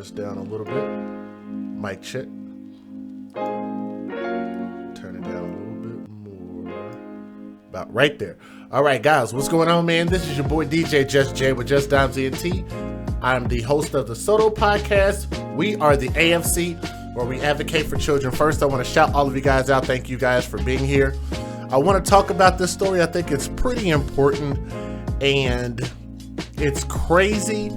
this down a little bit. Mic check. Turn it down a little bit more. About right there. All right, guys, what's going on, man? This is your boy DJ Just J with Just Dimes ENT. I'm the host of the Sh0T podcast. We are the AFC, where we advocate for children first. I want to shout all of you guys out. Thank you guys for being here. I want to talk about this story. I think it's pretty important and it's crazy.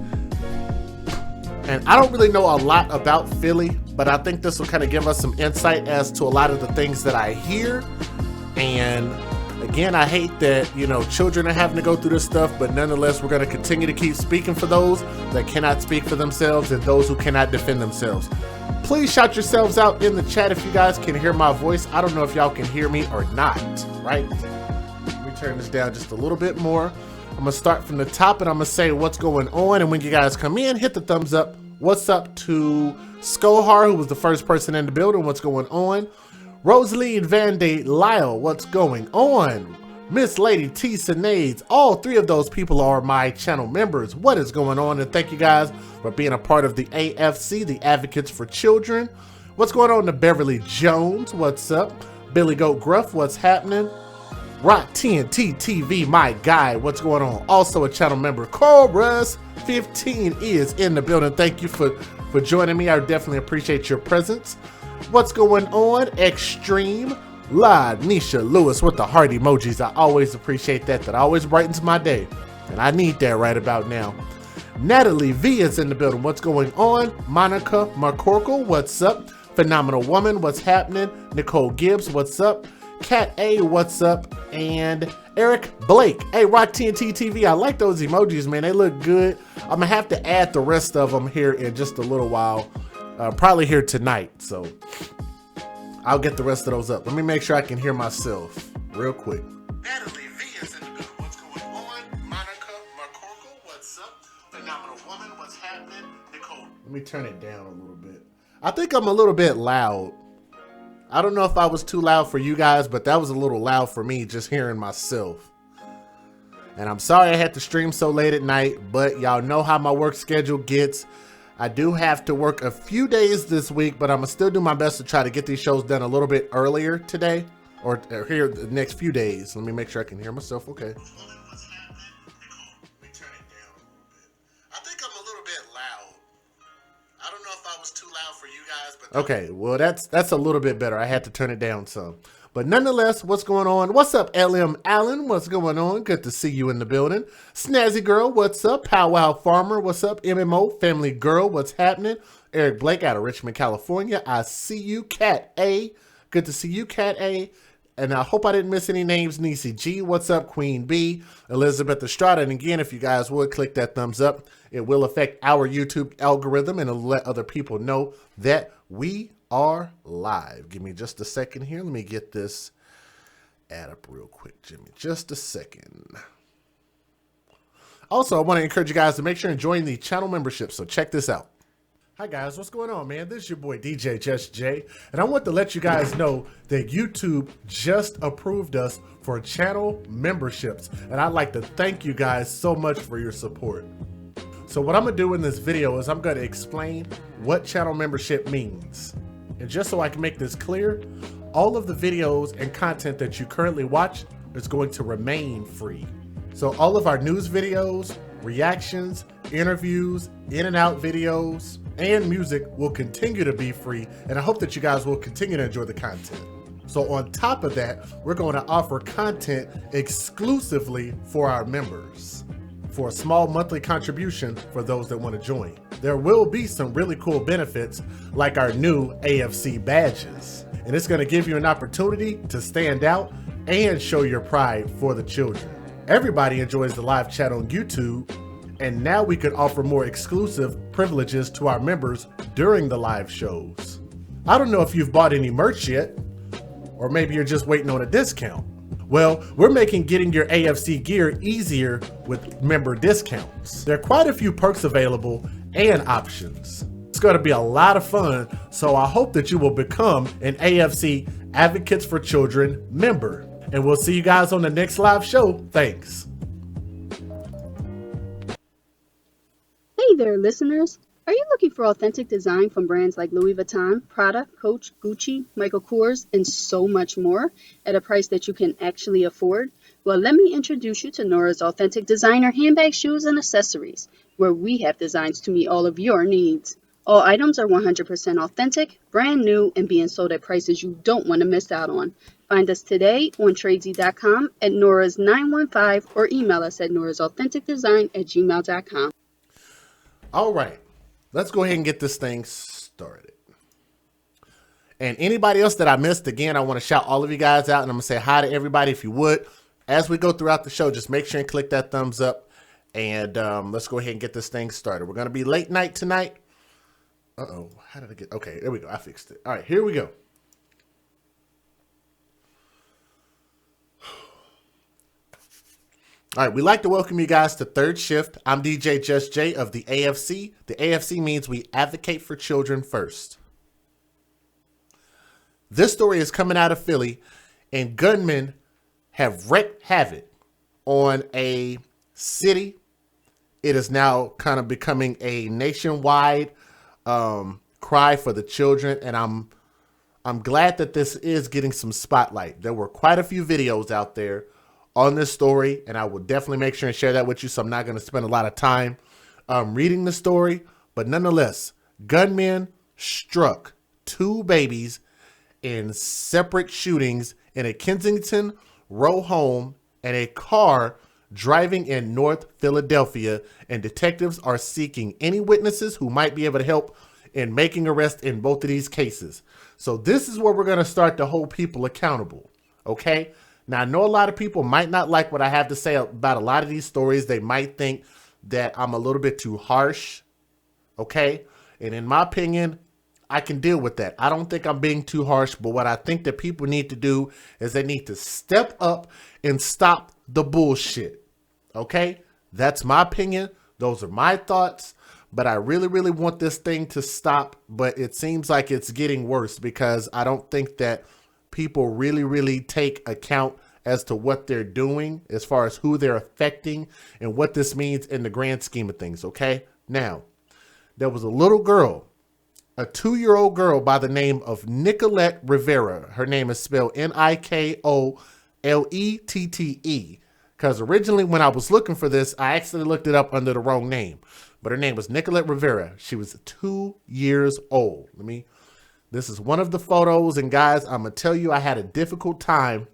And I don't really know a lot about Philly, but I think this will kind of give us some insight as to a lot of the things that I hear. And again, I hate that, children are having to go through this stuff, but nonetheless, we're going to continue to keep speaking for those that cannot speak for themselves and those who cannot defend themselves. Please shout yourselves out in the chat if you guys can hear my voice. I don't know if y'all can hear me or not, right? Let me turn this down just a little bit more. I'm going to start from the top and I'm going to say what's going on. And when you guys come in, hit the thumbs up. What's up to Skohar, who was the first person in the building? What's going on? Rosalie Van de Lyle, what's going on? Miss Lady T. Sinades, all three of those people are my channel members. What is going on? And thank you guys for being a part of the AFC, the Advocates for Children. What's going on to Beverly Jones? What's up? Billy Goat Gruff, what's happening? Rock TNT TV, my guy, what's going on? Also a channel member, Chorus 15 is in the building. Thank you for joining me. I definitely appreciate your presence. What's going on? Extreme La Nisha Lewis with the heart emojis. I always appreciate that. That always brightens my day. And I need that right about now. Natalie V is in the building. What's going on? Monica McCorkle, what's up? Phenomenal Woman, what's happening? Nicole Gibbs, what's up? Cat A, what's up? And Eric Blake. Hey, Rock TNT TV, I like those emojis, man. They look good. I'm going to have to add the rest of them here in just a little while. Probably here tonight, so I'll get the rest of those up. Let me make sure I can hear myself real quick. Natalie V is in the building. What's going on? Monica McCorkle, what's up? Phenomenal Woman, what's happening? Nicole. Let me turn it down a little bit. I think I'm a little bit loud. I don't know if I was too loud for you guys, but that was a little loud for me just hearing myself. And I'm sorry I had to stream so late at night, but y'all know how my work schedule gets. I do have to work a few days this week, but I'm gonna still do my best to try to get these shows done a little bit earlier today or here the next few days. Let me make sure I can hear myself. Okay. Okay, well that's a little bit better. I had to turn it down some. But nonetheless, what's going on? What's up, LM Allen? What's going on? Good to see you in the building. Snazzy Girl, what's up? Powwow Farmer, what's up? MMO Family Girl, what's happening? Eric Blake out of Richmond, California. I see you. Cat A, good to see you, Cat A. And I hope I didn't miss any names. Niecy G, what's up? Queen B, Elizabeth Estrada. And again, if you guys would click that thumbs up, it will affect our YouTube algorithm and it'll let other people know that we are live. Give me just a second here. Let me get this ad up real quick, Jimmy. Just a second. Also, I want to encourage you guys to make sure and join the channel membership. So check this out. Hi guys, what's going on, man? This is your boy DJ Just J, and I want to let you guys know that YouTube just approved us for channel memberships, and I'd like to thank you guys so much for your support. So what I'm gonna do in this video is I'm gonna explain what channel membership means. And just so I can make this clear, all of the videos and content that you currently watch is going to remain free. So all of our news videos, reactions, interviews, in and out videos, and music will continue to be free, and I hope that you guys will continue to enjoy the content. So on top of that, we're going to offer content exclusively for our members for a small monthly contribution for those that want to join. There will be some really cool benefits like our new AFC badges, and it's going to give you an opportunity to stand out and show your pride for the children. Everybody enjoys the live chat on YouTube, and now we could offer more exclusive privileges to our members during the live shows. I don't know if you've bought any merch yet, or maybe you're just waiting on a discount. Well, we're making getting your AFC gear easier with member discounts. There are quite a few perks available and options. It's going to be a lot of fun, so I hope that you will become an AFC Advocates for Children member. And we'll see you guys on the next live show. Thanks. Hey there, listeners. Are you looking for authentic design from brands like Louis Vuitton, Prada, Coach, Gucci, Michael Kors, and so much more at a price that you can actually afford? Well, let me introduce you to Nora's Authentic Designer handbag, shoes, and accessories, where we have designs to meet all of your needs. All items are 100% authentic, brand new, and being sold at prices you don't want to miss out on. Find us today on tradesy.com at Nora's 915 or email us at norasauthenticdesign@gmail.com. All right, let's go ahead and get this thing started. And anybody else that I missed, again, I want to shout all of you guys out, and I'm going to say hi to everybody if you would. As we go throughout the show, just make sure and click that thumbs up, and let's go ahead and get this thing started. We're going to be late night tonight. Uh-oh, how did I get... Okay, there we go. I fixed it. All right, here we go. All right, we'd like to welcome you guys to Third Shift. I'm DJ Just J of the AFC. The AFC means we advocate for children first. This story is coming out of Philly, and gunmen have wreaked havoc on a city. It is now kind of becoming a nationwide cry for the children, and I'm glad that this is getting some spotlight. There were quite a few videos out there on this story, and I will definitely make sure and share that with you, so I'm not going to spend a lot of time reading the story. But nonetheless, gunmen struck two babies in separate shootings in a Kensington row home and a car driving in North Philadelphia, and detectives are seeking any witnesses who might be able to help in making arrests in both of these cases. So this is where we're going to start to hold people accountable, okay? Now, I know a lot of people might not like what I have to say about a lot of these stories. They might think that I'm a little bit too harsh, okay? And in my opinion, I can deal with that. I don't think I'm being too harsh, but what I think that people need to do is they need to step up and stop the bullshit, okay? That's my opinion. Those are my thoughts, but I really, really want this thing to stop, but it seems like it's getting worse because I don't think that people really, really take account as to what they're doing as far as who they're affecting and what this means in the grand scheme of things, okay? Now, there was a little girl, a 2-year-old girl by the name of Nicolette Rivera. Her name is spelled Nikollette, because originally when I was looking for this, I actually looked it up under the wrong name. But her name was Nicolette Rivera. She was 2 years old. This is one of the photos, and guys, I'm going to tell you I had a difficult time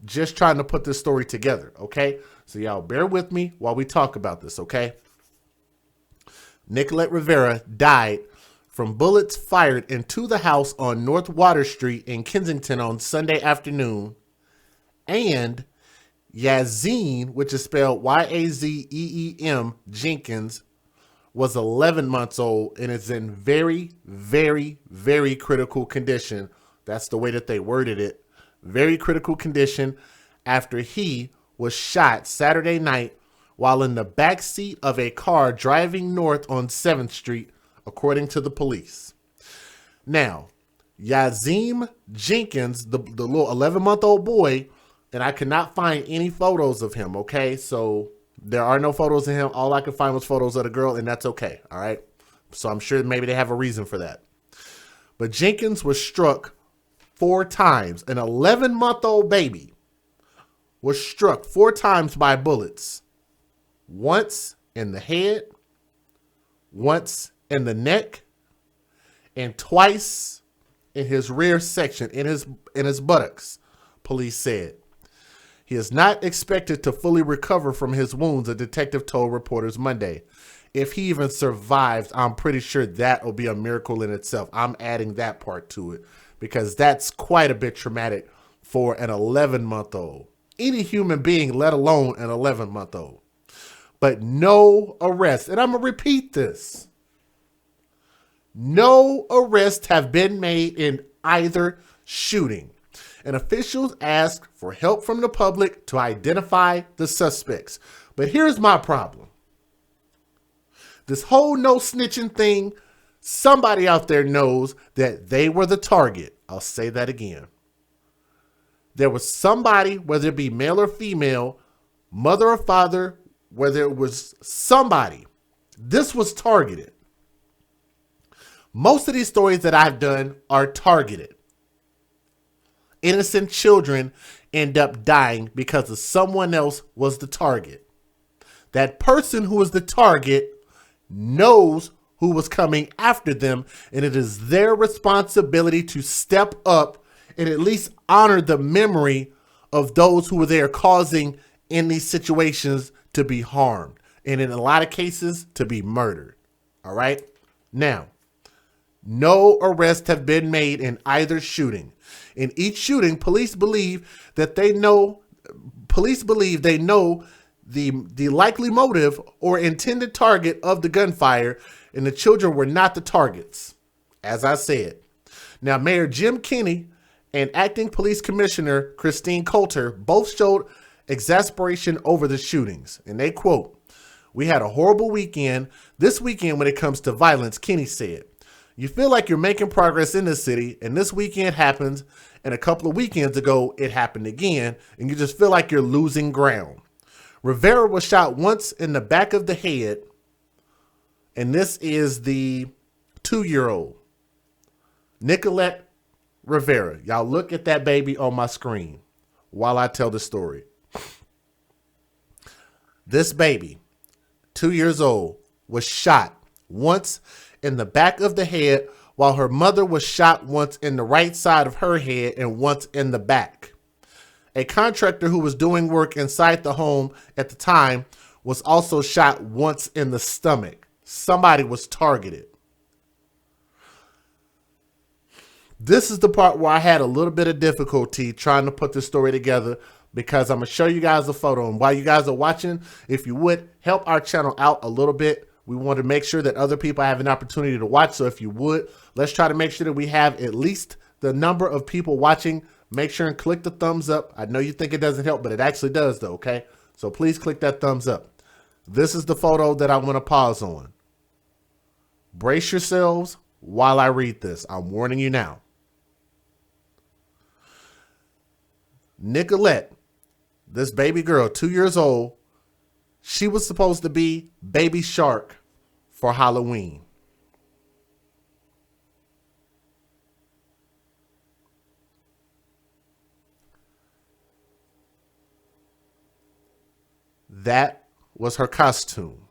just trying to put this story together, okay? So y'all bear with me while we talk about this, okay? Nicolette Rivera died from bullets fired into the house on North Water Street in Kensington on Sunday afternoon, and Yazim, which is spelled Y-A-Z-E-E-M, Jenkins, was 11 months old and is in very, very, very critical condition. That's the way that they worded it. Very critical condition after he was shot Saturday night while in the back seat of a car driving north on 7th Street, according to the police. Now, Yazim Jenkins, the little 11-month-old boy, and I could not find any photos of him, okay? So there are no photos of him. All I could find was photos of the girl, and that's okay, all right? So I'm sure maybe they have a reason for that. But Jenkins was struck 4 times. An 11-month-old baby was struck 4 times by bullets. Once in the head, once in the neck, and twice in his rear section, in his buttocks, police said. He is not expected to fully recover from his wounds, a detective told reporters Monday. If he even survives, I'm pretty sure that will be a miracle in itself. I'm adding that part to it because that's quite a bit traumatic for an 11-month-old. Any human being, let alone an 11-month-old. But no arrest. And I'm going to repeat this. No arrests have been made in either shooting. And officials asked for help from the public to identify the suspects. But here's my problem. This whole no snitching thing, somebody out there knows that they were the target. I'll say that again. There was somebody, whether it be male or female, mother or father, whether it was somebody, this was targeted. Most of these stories that I've done are targeted. Innocent children end up dying because of someone else was the target. That person who was the target knows who was coming after them, and it is their responsibility to step up and at least honor the memory of those who were there causing in these situations to be harmed, and in a lot of cases to be murdered. All right? Now, no arrests have been made in either shooting. In each shooting, police believe they know the likely motive or intended target of the gunfire, and the children were not the targets, as I said. Now, Mayor Jim Kenney and Acting Police Commissioner Christine Coulter both showed exasperation over the shootings, and they quote, "We had a horrible weekend. This weekend when it comes to violence," Kenney said. "You feel like you're making progress in the city, and this weekend happens, and a couple of weekends ago it happened again, and you just feel like you're losing ground." Rivera was shot once in the back of the head, and this is the 2-year-old, Nicolette Rivera. Y'all look at that baby on my screen while I tell the story. This baby, 2 years old, was shot once in the back of the head, while her mother was shot once in the right side of her head and once in the back. A contractor who was doing work inside the home at the time was also shot once in the stomach. Somebody was targeted. This is the part where I had a little bit of difficulty trying to put this story together, because I'm going to show you guys a photo. And while you guys are watching, if you would help our channel out a little bit, we want to make sure that other people have an opportunity to watch. So if you would, let's try to make sure that we have at least the number of people watching. Make sure and click the thumbs up. I know you think it doesn't help, but it actually does though, okay? So please click that thumbs up. This is the photo that I want to pause on. Brace yourselves while I read this. I'm warning you now. Nicolette, this baby girl, 2 years old, she was supposed to be Baby Sh0T for Halloween. That was her costume.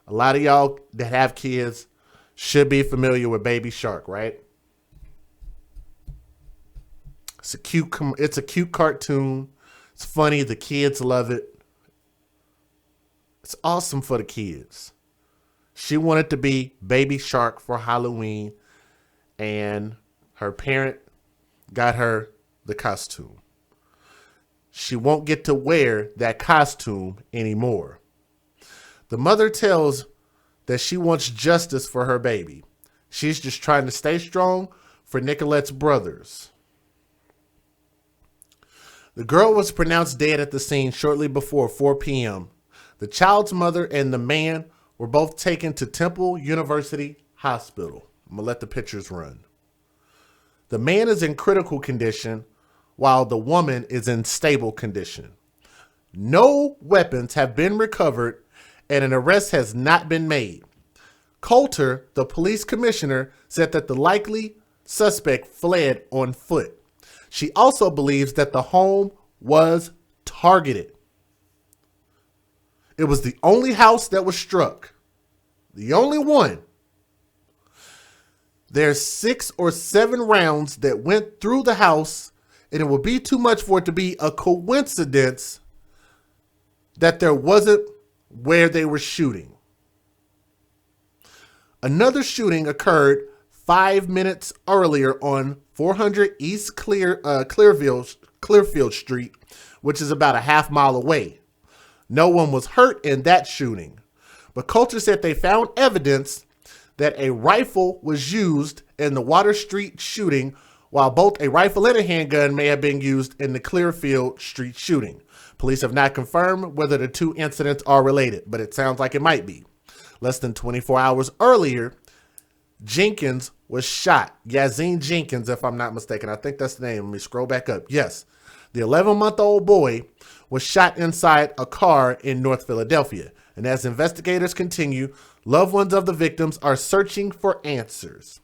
A lot of y'all that have kids should be familiar with Baby Sh0T, right? It's a cute cartoon. It's funny. The kids love it. It's awesome for the kids. She wanted to be Baby Sh0T for Halloween, and her parent got her the costume. She won't get to wear that costume anymore. The mother tells that she wants justice for her baby. She's just trying to stay strong for Nicolette's brothers. The girl was pronounced dead at the scene shortly before 4 p.m. The child's mother and the man were both taken to Temple University Hospital. I'm going to let the pictures run. The man is in critical condition, while the woman is in stable condition. No weapons have been recovered, and an arrest has not been made. Coulter, the police commissioner, said that the likely suspect fled on foot. She also believes that the home was targeted. It was the only house that was struck. The only one. There's 6 or 7 rounds that went through the house, and it would be too much for it to be a coincidence that there wasn't where they were shooting. Another shooting occurred 5 minutes earlier on 400 East Clearfield Street, which is about a half-mile away. No one was hurt in that shooting, but Coulter said they found evidence that a rifle was used in the Water Street shooting, while both a rifle and a handgun may have been used in the Clearfield Street shooting. Police have not confirmed whether the two incidents are related, but it sounds like it might be. Less than 24 hours earlier, Jenkins was shot. Yazine Jenkins, if I'm not mistaken. I think that's the name. Let me scroll back up. Yes. The 11-month-old boy was shot inside a car in North Philadelphia. And as investigators continue, loved ones of the victims are searching for answers.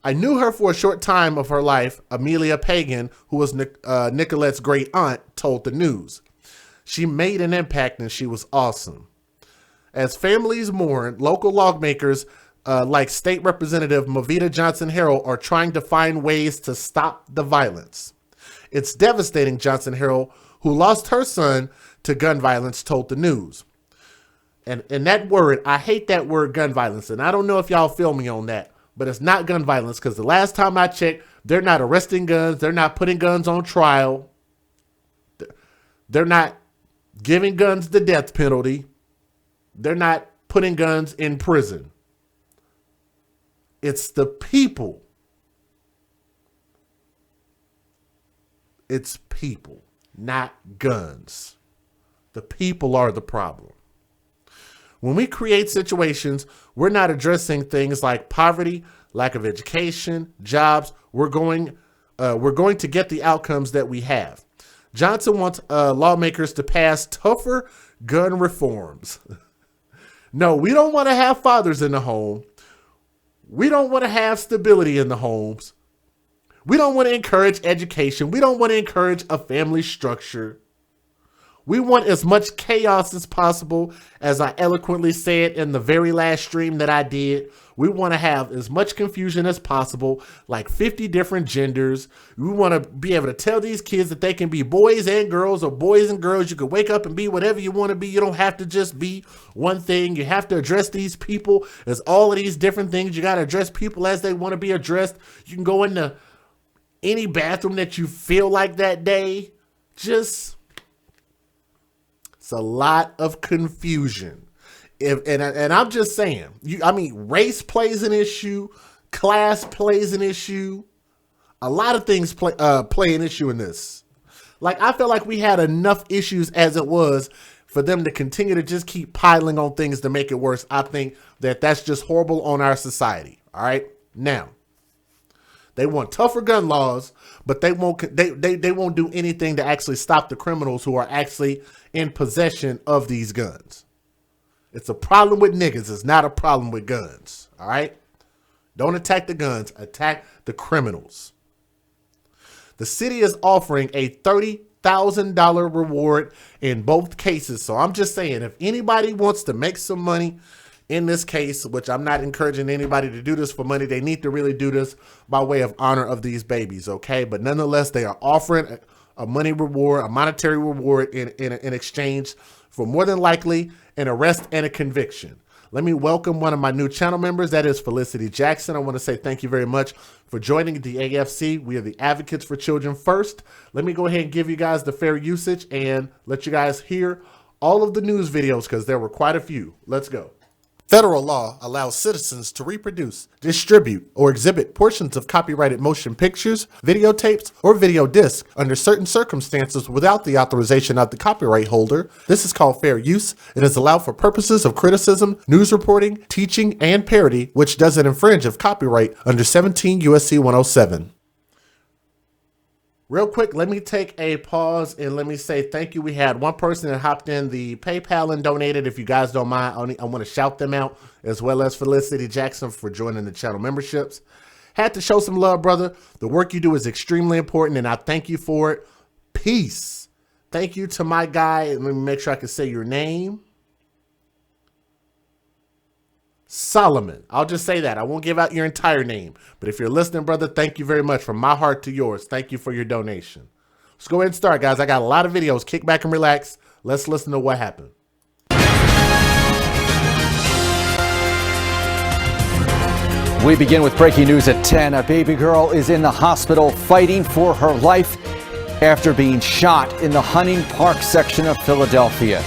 I knew her for a short time of her life, Amelia Pagan, who was Nicolette's great aunt, told the news. She made an impact and she was awesome. As families mourn, local lawmakers like State Representative Movita Johnson-Harrell are trying to find ways to stop the violence. It's devastating, Johnson-Harrell, who lost her son to gun violence, told the news. And that word, I hate that word, gun violence. And I don't know if y'all feel me on that, but it's not gun violence, because the last time I checked, they're not arresting guns. They're not putting guns on trial. They're not giving guns the death penalty. They're not putting guns in prison. It's the people. It's people, not guns. The people are the problem. When we create situations, we're not addressing things like poverty, lack of education, jobs. We're going to get the outcomes that we have. Johnson wants lawmakers to pass tougher gun reforms. No, we don't want to have fathers in the home. We don't want to have stability in the homes. We don't want to encourage education. We don't want to encourage a family structure. We want as much chaos as possible, as I eloquently said in the very last stream that I did. We want to have as much confusion as possible, like 50 different genders. We want to be able to tell these kids that they can be boys and girls, or boys and girls. You can wake up and be whatever you want to be. You don't have to just be one thing. You have to address these people as all of these different things. You got to address people as they want to be addressed. You can go into any bathroom that you feel like that day. It's a lot of confusion. And I'm just saying, race plays an issue, class plays an issue. A lot of things play an issue in this. Like, I feel like we had enough issues as it was for them to continue to just keep piling on things to make it worse. I think that that's just horrible on our society. All right. Now, they want tougher gun laws, but they won't do anything to actually stop the criminals who are actually in possession of these guns. It's a problem with niggas. It's not a problem with guns. All right. Don't attack the guns. Attack the criminals. The city is offering a $30,000 reward in both cases. So I'm just saying, if anybody wants to make some money in this case, which I'm not encouraging anybody to do this for money, they need to really do this by way of honor of these babies, okay? But nonetheless, they are offering a money reward, a monetary reward in exchange for more than likely an arrest and a conviction. Let me welcome one of my new channel members. That is Felicity Jackson. I want to say thank you very much for joining the AFC. We are the Advocates for Children First. Let me go ahead and give you guys the fair usage and let you guys hear all of the news videos, because there were quite a few. Let's go. Federal law allows citizens to reproduce, distribute, or exhibit portions of copyrighted motion pictures, videotapes, or video discs under certain circumstances without the authorization of the copyright holder. This is called fair use. It is allowed for purposes of criticism, news reporting, teaching, and parody, which doesn't infringe of copyright under 17 U.S.C. 107. Real quick, let me take a pause and let me say thank you. We had one person that hopped in the PayPal and donated. If you guys don't mind, I want to shout them out, as well as Felicity Jackson for joining the channel memberships. Had to show some love, brother. The work you do is extremely important, and I thank you for it. Peace. Thank you to my guy. Let me make sure I can say your name. Solomon. I'll just say that. I won't give out your entire name. But if you're listening, brother, thank you very much. From my heart to yours. Thank you for your donation. Let's go ahead and start, guys. I got a lot of videos. Kick back and relax. Let's listen to what happened. We begin with breaking news at 10. A baby girl is in the hospital fighting for her life after being shot in the Hunting Park section of Philadelphia.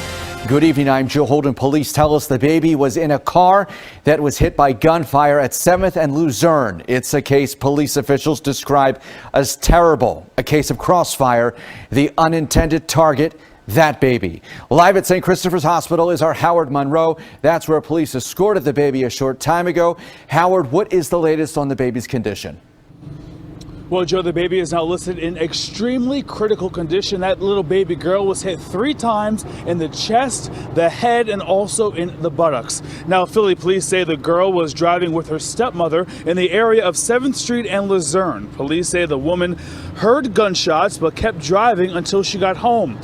Good evening, I'm Joe Holden. Police tell us the baby was in a car that was hit by gunfire at 7th and Luzerne. It's a case police officials describe as terrible, a case of crossfire, the unintended target, that baby. Live at St. Christopher's Hospital is our Howard Monroe. That's where police escorted the baby a short time ago. Howard, what is the latest on the baby's condition? Well, Joe, the baby is now listed in extremely critical condition. That little baby girl was hit 3 times in the chest, the head, and also in the buttocks. Now, Philly police say the girl was driving with her stepmother in the area of 7th Street and Luzerne. Police say the woman heard gunshots but kept driving until she got home,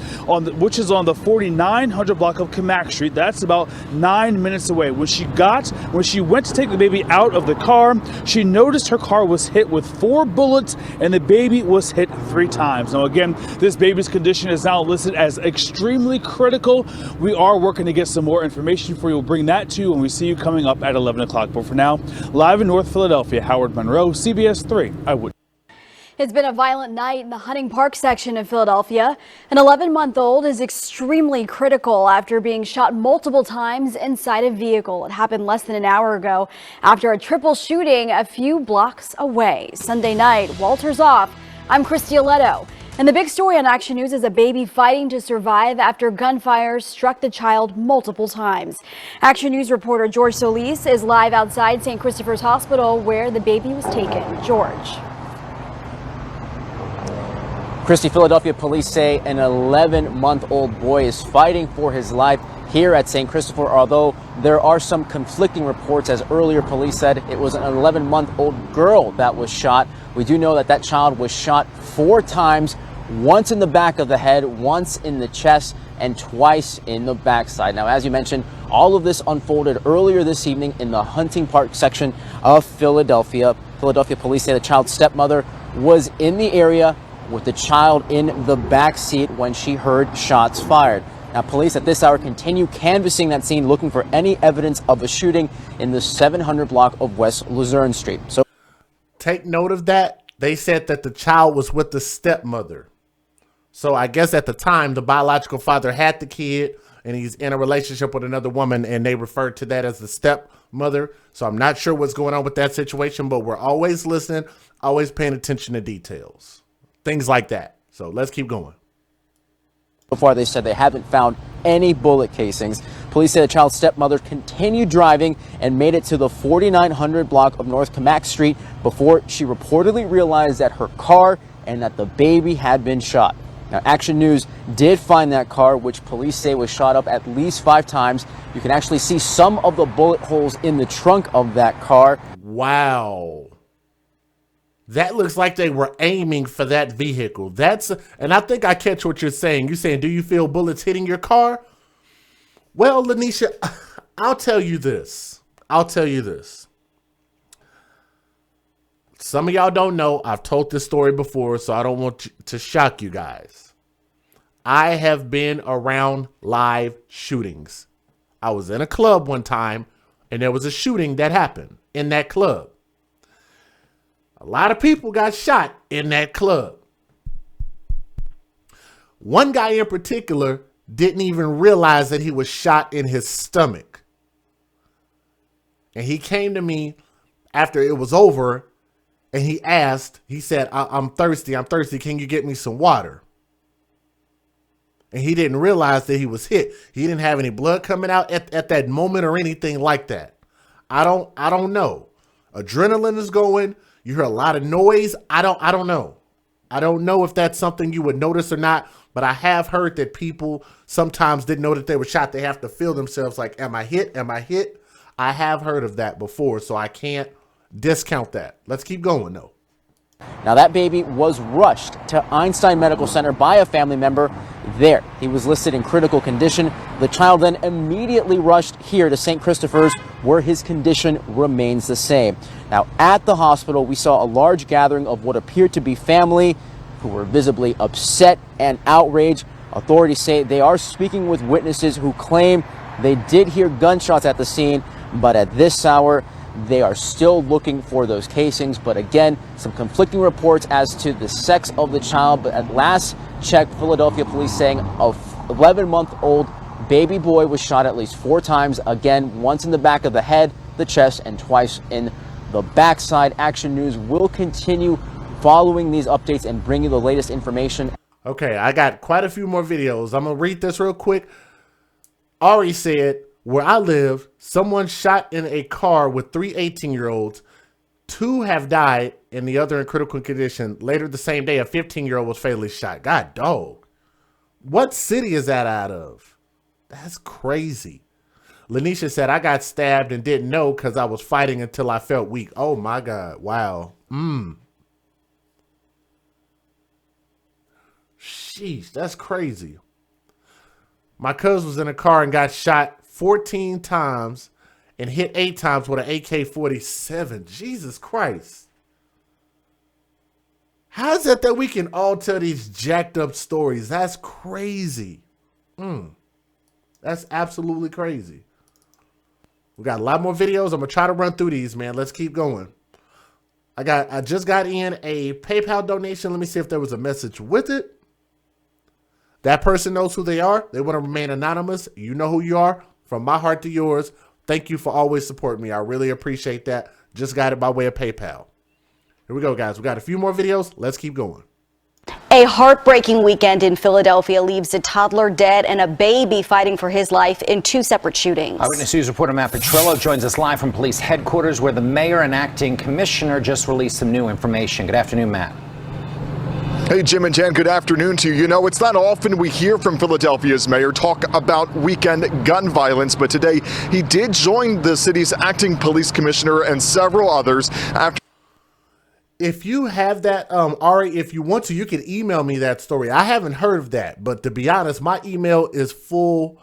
which is on the 4900 block of Camac Street. That's about 9 minutes away. When she went to take the baby out of the car, she noticed her car was hit with 4 bullets and the baby was hit 3 times. Now again, this baby's condition is now listed as extremely critical. We are working to get some more information for you. We'll bring that to you when we see you coming up at 11 o'clock. But for now, live in North Philadelphia, Howard Monroe, CBS 3. It's been a violent night in the Hunting Park section of Philadelphia. An 11-month-old is extremely critical after being shot multiple times inside a vehicle. It happened less than an hour ago after a triple shooting a few blocks away. Sunday night, Walters off. I'm Christy Aletto. And the big story on Action News is a baby fighting to survive after gunfire struck the child multiple times. Action News reporter George Solis is live outside St. Christopher's Hospital where the baby was taken. George. Christy, Philadelphia police say an 11-month-old boy is fighting for his life here at St. Christopher, although there are some conflicting reports. As earlier police said, it was an 11-month-old girl that was shot. We do know that that child was shot 4 times, once in the back of the head, once in the chest, and twice in the backside. Now, as you mentioned, all of this unfolded earlier this evening in the Hunting Park section of Philadelphia. Philadelphia police say the child's stepmother was in the area with the child in the back seat when she heard shots fired. Now, police at this hour continue canvassing that scene, looking for any evidence of a shooting in the 700 block of West Luzerne Street. So, take note of that. They said that the child was with the stepmother. So I guess at the time, the biological father had the kid and he's in a relationship with another woman, and they referred to that as the stepmother. So I'm not sure what's going on with that situation, but we're always listening, always paying attention to details. Things like that. So let's keep going. So far, they said they haven't found any bullet casings. Police say the child's stepmother continued driving and made it to the 4900 block of North Camac Street before she reportedly realized that her car and that the baby had been shot. Now, Action News did find that car, which police say was shot up at least 5 times. You can actually see some of the bullet holes in the trunk of that car. Wow. That looks like they were aiming for that vehicle. And I think I catch what you're saying. You're saying, do you feel bullets hitting your car? Well, Lanisha, I'll tell you this. Some of y'all don't know. I've told this story before, so I don't want to shock you guys. I have been around live shootings. I was in a club one time, and there was a shooting that happened in that club. A lot of people got shot in that club. One guy in particular didn't even realize that he was shot in his stomach. And he came to me after it was over and he said, I'm thirsty. Can you get me some water? And he didn't realize that he was hit. He didn't have any blood coming out at that moment or anything like that. I don't know. Adrenaline is going. You hear a lot of noise. I don't know. I don't know if that's something you would notice or not, but I have heard that people sometimes didn't know that they were shot. They have to feel themselves like, am I hit? Am I hit? I have heard of that before, so I can't discount that. Let's keep going, though. Now, that baby was rushed to Einstein Medical Center by a family member there. He was listed in critical condition. The child then immediately rushed here to St. Christopher's, where his condition remains the same. Now, at the hospital, we saw a large gathering of what appeared to be family who were visibly upset and outraged. Authorities say they are speaking with witnesses who claim they did hear gunshots at the scene, but at this hour, they are still looking for those casings. But again, some conflicting reports as to the sex of the child. But at last check, Philadelphia police saying a 11-month-old baby boy was shot at least 4 times. Again, once in the back of the head, the chest, and twice in the backside. Action News will continue following these updates and bring you the latest information. Okay, I got quite a few more videos. I'm going to read this real quick. Ari said, where I live, someone shot in a car with 3 18-year-olds 2 have died and the other in critical condition. Later the same day, a 15-year-old was fatally shot. God dog. What city is that out of? That's crazy. Lanisha said, I got stabbed and didn't know because I was fighting until I felt weak. Oh my God. Wow. Sheesh, that's crazy. My cousin was in a car and got shot 14 times and hit 8 times with an AK-47. Jesus Christ. How is it that we can all tell these jacked up stories? That's crazy. That's absolutely crazy. We got a lot more videos. I'm going to try to run through these, man. Let's keep going. I just got in a PayPal donation. Let me see if there was a message with it. That person knows who they are. They want to remain anonymous. You know who you are. From my heart to yours. Thank you for always supporting me. I really appreciate that. Just got it by way of PayPal. Here we go, guys. We got a few more videos. Let's keep going. A heartbreaking weekend in Philadelphia leaves a toddler dead and a baby fighting for his life in 2 separate shootings. Eyewitness News reporter Matt Petrillo joins us live from police headquarters, where the mayor and acting commissioner just released some new information. Good afternoon, Matt. Hey, Jim and Jan, good afternoon to you. You know, it's not often we hear from Philadelphia's mayor talk about weekend gun violence, but today he did join the city's acting police commissioner and several others after. If you have that, Ari, if you want to, you can email me that story. I haven't heard of that, but to be honest, my email is full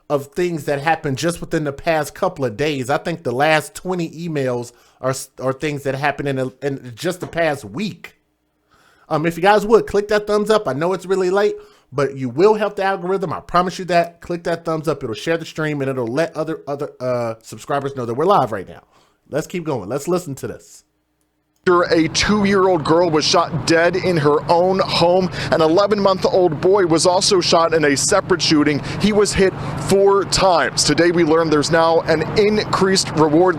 of things that happened just within the past couple of days. I think the last 20 emails are things that happened in just the past week. If you guys would, click that thumbs up. I know it's really late, but you will help the algorithm. I promise you that. Click that thumbs up. It'll share the stream, and it'll let other subscribers know that we're live right now. Let's keep going. Let's listen to this. A 2-year-old girl was shot dead in her own home. An 11-month-old boy was also shot in a separate shooting. He was hit 4 times. Today we learned there's now an increased reward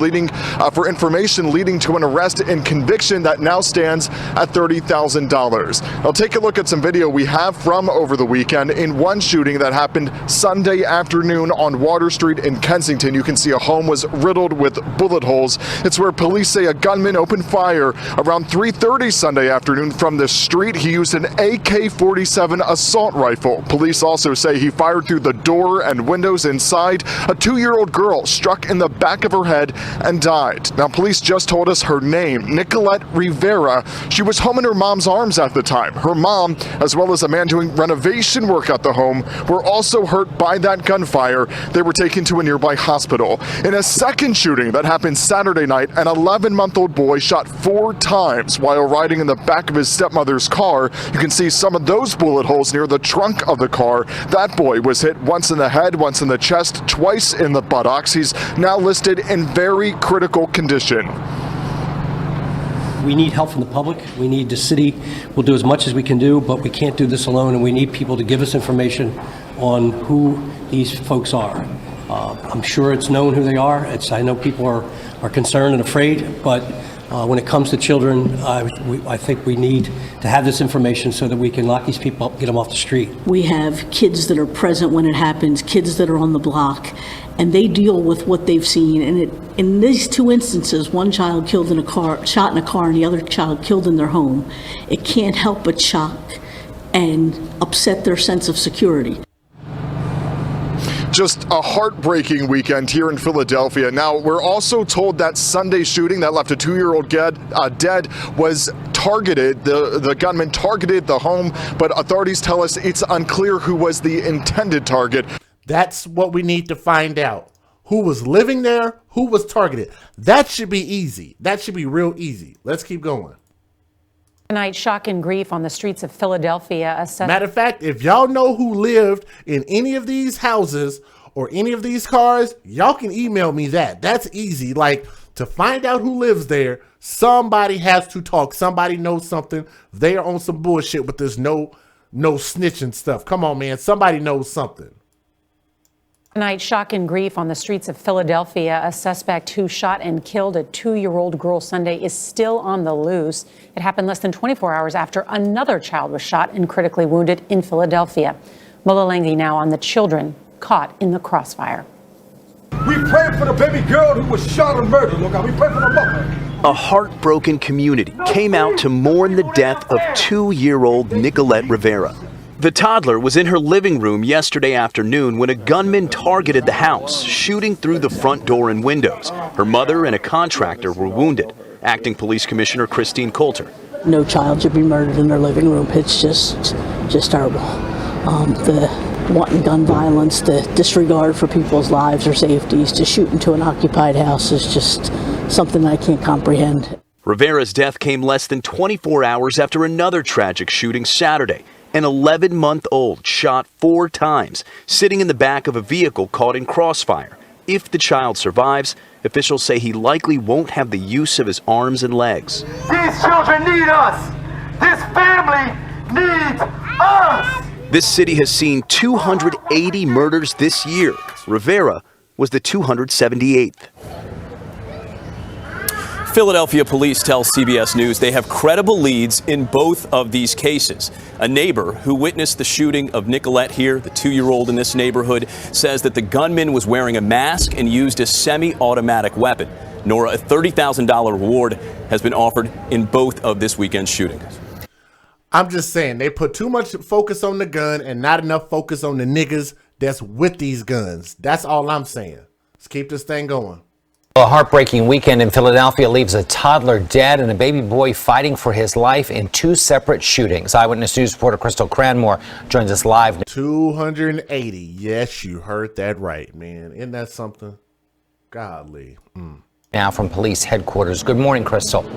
for information leading to an arrest and conviction that now stands at $30,000. Now take a look at some video we have from over the weekend. In one shooting that happened Sunday afternoon on Water Street in Kensington, you can see a home was riddled with bullet holes. It's where police say a gunman opened fire around 3:30 Sunday afternoon from the street. He used an AK-47 assault rifle. Police also say he fired through the door and windows inside. A 2-year-old girl struck in the back of her head and died. Now, police just told us her name, Nicolette Rivera. She was home in her mom's arms at the time. Her mom, as well as a man doing renovation work at the home, were also hurt by that gunfire. They were taken to a nearby hospital. In a second shooting that happened Saturday night, an 11-month-old boy shot 4 times while riding in the back of his stepmother's car. You can see some of those bullet holes near the trunk of the car. That boy was hit once in the head, once in the chest, twice in the buttocks. He's now listed in very critical condition. We need help from the public. We need the city. We'll do as much as we can do, but we can't do this alone, and we need people to give us information on who these folks are. I'm sure it's known who they are. I know people are concerned and afraid, but when it comes to children, I think we need to have this information so that we can lock these people up, get them off the street. We have kids that are present when it happens, kids that are on the block, and they deal with what they've seen. And in these 2 instances, one child killed in a car, shot in a car, and the other child killed in their home. It can't help but shock and upset their sense of security. Just a heartbreaking weekend here in Philadelphia. Now, we're also told that Sunday shooting that left a 2-year-old dead was targeted. The gunman targeted the home, but authorities tell us it's unclear who was the intended target. That's what we need to find out. Who was living there? Who was targeted? That should be easy. That should be real easy. Let's keep going. Tonight, shock and grief on the streets of Philadelphia. Matter of fact, if y'all know who lived in any of these houses or any of these cars, y'all can email me that. That's easy. Like, to find out who lives there, somebody has to talk. Somebody knows something. They are on some bullshit with this no snitching stuff. Come on, man. Somebody knows something. Tonight, shock and grief on the streets of Philadelphia. A suspect who shot and killed a 2-year-old girl Sunday is still on the loose. It happened less than 24 hours after another child was shot and critically wounded in Philadelphia. Mola Langi now on the children caught in the crossfire. We pray for the baby girl who was shot and murdered. Look, we pray for the mother. A heartbroken community came out to mourn the death of 2-year-old Nicolette Rivera. The toddler was in her living room yesterday afternoon when a gunman targeted the house, shooting through the front door and windows. Her mother and a contractor were wounded. Acting Police Commissioner Christine Coulter. No child should be murdered in their living room. It's just terrible. The wanton gun violence, the disregard for people's lives or safeties, to shoot into an occupied house is just something I can't comprehend. Rivera's death came less than 24 hours after another tragic shooting Saturday. An 11-month-old shot 4 times, sitting in the back of a vehicle caught in crossfire. If the child survives, officials say he likely won't have the use of his arms and legs. These children need us. This family needs us. This city has seen 280 murders this year. Rivera was the 278th. Philadelphia police tell CBS News they have credible leads in both of these cases. A neighbor who witnessed the shooting of Nicolette here, the 2-year-old in this neighborhood, says that the gunman was wearing a mask and used a semi-automatic weapon. Nora, a $30,000 reward has been offered in both of this weekend's shootings. I'm just saying, they put too much focus on the gun and not enough focus on the niggas that's with these guns. That's all I'm saying. Let's keep this thing going. A heartbreaking weekend in Philadelphia leaves a toddler dead and a baby boy fighting for his life in 2 separate shootings. Eyewitness News reporter Crystal Cranmore joins us live. 280. Yes, you heard that right, man. Isn't that something? Godly. Now from police headquarters. Good morning, Crystal.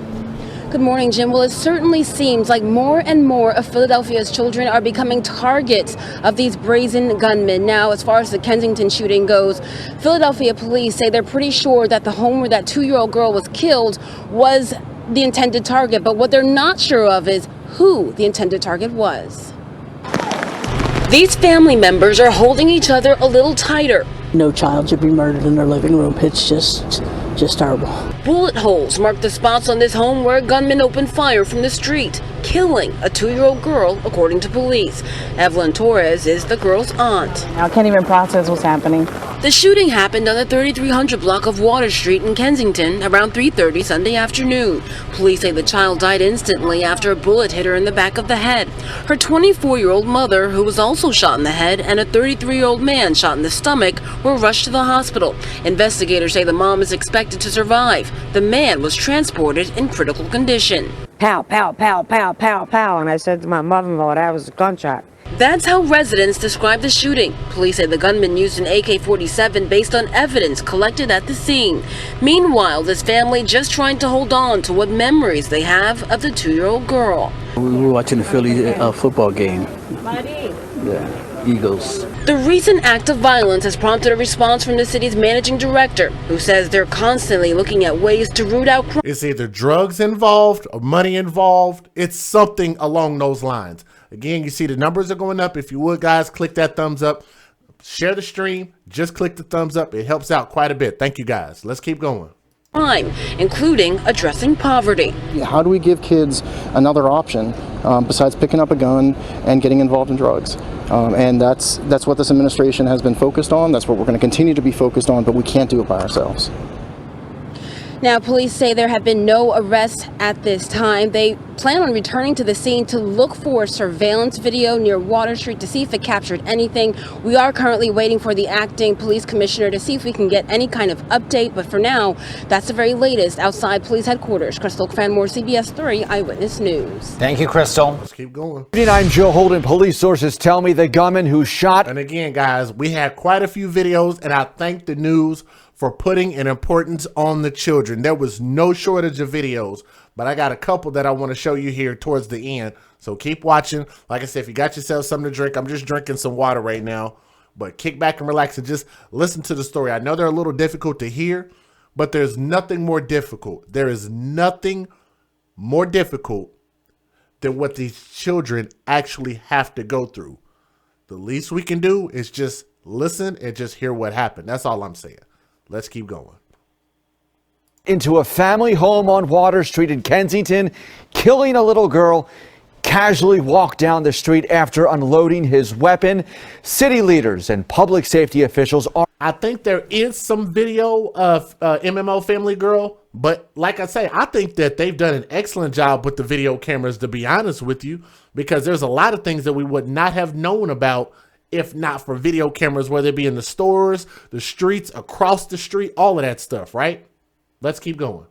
Good morning, Jim. Well, it certainly seems like more and more of Philadelphia's children are becoming targets of these brazen gunmen. Now, as far as the Kensington shooting goes, Philadelphia police say they're pretty sure that the home where that 2-year-old girl was killed was the intended target. But what they're not sure of is who the intended target was. These family members are holding each other a little tighter. No child should be murdered in their living room. It's just terrible. Bullet holes mark the spots on this home where a gunman opened fire from the street, killing a 2-year-old girl, according to police. Evelyn Torres is the girl's aunt. I can't even process what's happening. The shooting happened on the 3300 block of Water Street in Kensington around 3:30 Sunday afternoon. Police say the child died instantly after a bullet hit her in the back of the head. Her 24-year-old mother, who was also shot in the head, and a 33-year-old man shot in the stomach were rushed to the hospital. Investigators say the mom is expected to survive. The man was transported in critical condition. Pow, pow, pow, pow, pow, pow. And I said to my mother-in-law, that was a gunshot. That's how residents describe the shooting. Police say the gunman used an AK-47 based on evidence collected at the scene. Meanwhile, this family just trying to hold on to what memories they have of the 2-year-old girl. We were watching the Philly football game. Yeah, Eagles. The recent act of violence has prompted a response from the city's managing director, who says they're constantly looking at ways to root out crime. It's either drugs involved or money involved. It's something along those lines. Again, you see the numbers are going up. If you would, guys, click that thumbs up. Share the stream. Just click the thumbs up. It helps out quite a bit. Thank you, guys. Let's keep going. Crime, including addressing poverty. How do we give kids another option besides picking up a gun and getting involved in drugs? And that's what this administration has been focused on. That's what we're going to continue to be focused on, but we can't do it by ourselves. Now, police say there have been no arrests at this time. They plan on returning to the scene to look for surveillance video near Water Street to see if it captured anything. We are currently waiting for the acting police commissioner to see if we can get any kind of update. But for now, that's the very latest outside police headquarters. Crystal Cranmore, CBS 3 Eyewitness News. Thank you, Crystal. Let's keep going. 39 Joe Holden police sources tell me the gunman who shot. And again, guys, we had quite a few videos, and I thank the news for putting an importance on the children. There was no shortage of videos, but I got a couple that I want to show you here towards the end. So keep watching. Like I said, if you got yourself something to drink, I'm just drinking some water right now, but kick back and relax and just listen to the story. I know they're a little difficult to hear, but there's nothing more difficult. There is nothing more difficult than what these children actually have to go through. The least we can do is just listen and just hear what happened. That's all I'm saying. Let's keep going. Into a family home on Water Street in Kensington, killing a little girl, casually walked down the street after unloading his weapon. City leaders and public safety officials are... I think there is some video of MMO family girl But like I say, I think that they've done an excellent job with the video cameras, to be honest with you, because there's a lot of things that we would not have known about if not for video cameras, whether it be in the stores, the streets, across the street, all of that stuff, right? Let's keep going.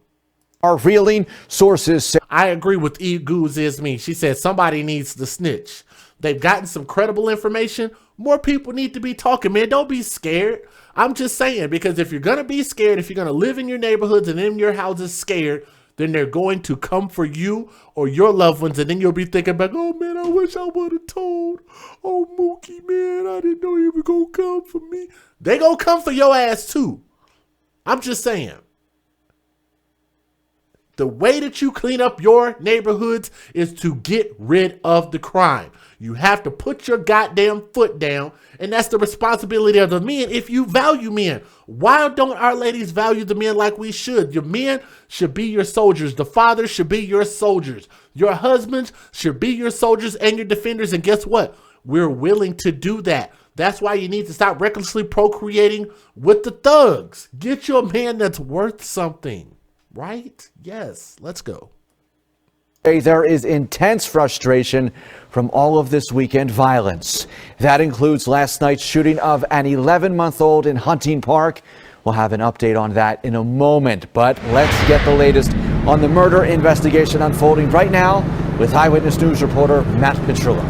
Our reeling sources say, I agree with E Goose is me. She said somebody needs to snitch. They've gotten some credible information. More people need to be talking, man. Don't be scared. I'm just saying, because if you're going to be scared, if you're going to live in your neighborhoods and in your houses scared, then they're going to come for you or your loved ones. And then you'll be thinking back, oh man, I wish I would have told. Oh, Mookie, man, I didn't know he was going to come for me. They going to come for your ass too. I'm just saying. The way that you clean up your neighborhoods is to get rid of the crime. You have to put your goddamn foot down, and that's the responsibility of the men if you value men. Why don't our ladies value the men like we should? Your men should be your soldiers. The fathers should be your soldiers. Your husbands should be your soldiers and your defenders, and guess what? We're willing to do that. That's why you need to stop recklessly procreating with the thugs. Get you a man that's worth something. Right? Yes. Let's go. There is intense frustration from all of this weekend violence. That includes last night's shooting of an 11-month-old in Hunting Park. We'll have an update on that in a moment, but let's get the latest on the murder investigation unfolding right now with Eyewitness News reporter Matt Petrillo.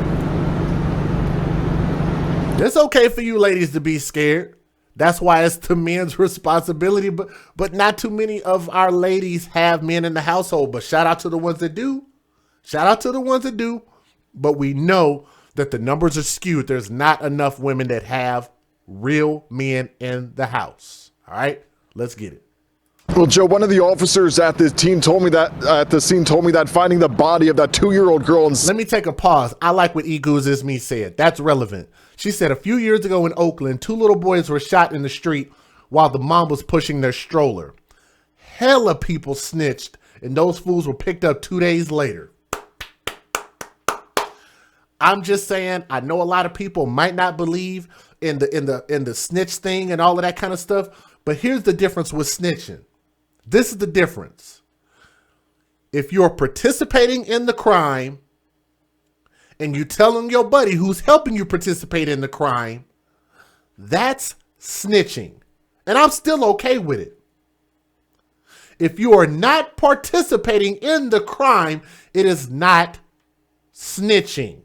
It's okay for you ladies to be scared. That's why it's the men's responsibility, but not too many of our ladies have men in the household. But shout out to the ones that do. Shout out to the ones that do. But we know that the numbers are skewed. There's not enough women that have real men in the house. All right, let's get it. Well, Joe, one of the officers at the scene told me that finding the body of that 2-year-old girl. Let me take a pause. I like what Egoos is me said. That's relevant. She said a few years ago in Oakland, 2 little boys were shot in the street while the mom was pushing their stroller. Hella people snitched, and those fools were picked up 2 days later. I'm just saying, I know a lot of people might not believe in the snitch thing and all of that kind of stuff, but here's the difference with snitching. This is the difference. If you're participating in the crime and you telling your buddy who's helping you participate in the crime, that's snitching. And I'm still okay with it. If you are not participating in the crime, it is not snitching.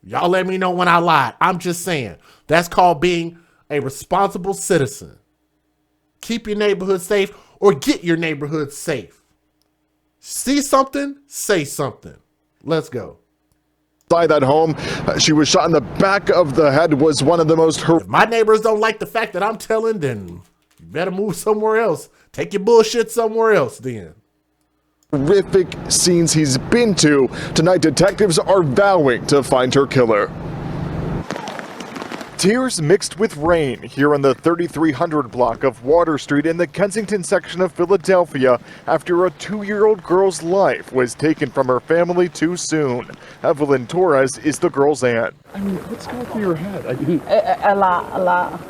Y'all let me know when I lied. I'm just saying. That's called being a responsible citizen. Keep your neighborhood safe or get your neighborhood safe. See something, say something. Let's go. Inside that home, she was shot in the back of the head. Was one of the most If my neighbors don't like the fact that I'm telling, then you better move somewhere else. Take your bullshit somewhere else then. Horrific scenes he's been to. Tonight, detectives are vowing to find her killer. Tears mixed with rain here on the 3300 block of Water Street in the Kensington section of Philadelphia after a 2-year-old girl's life was taken from her family too soon. Evelyn Torres is the girl's aunt. I mean, what's going through your head? A lot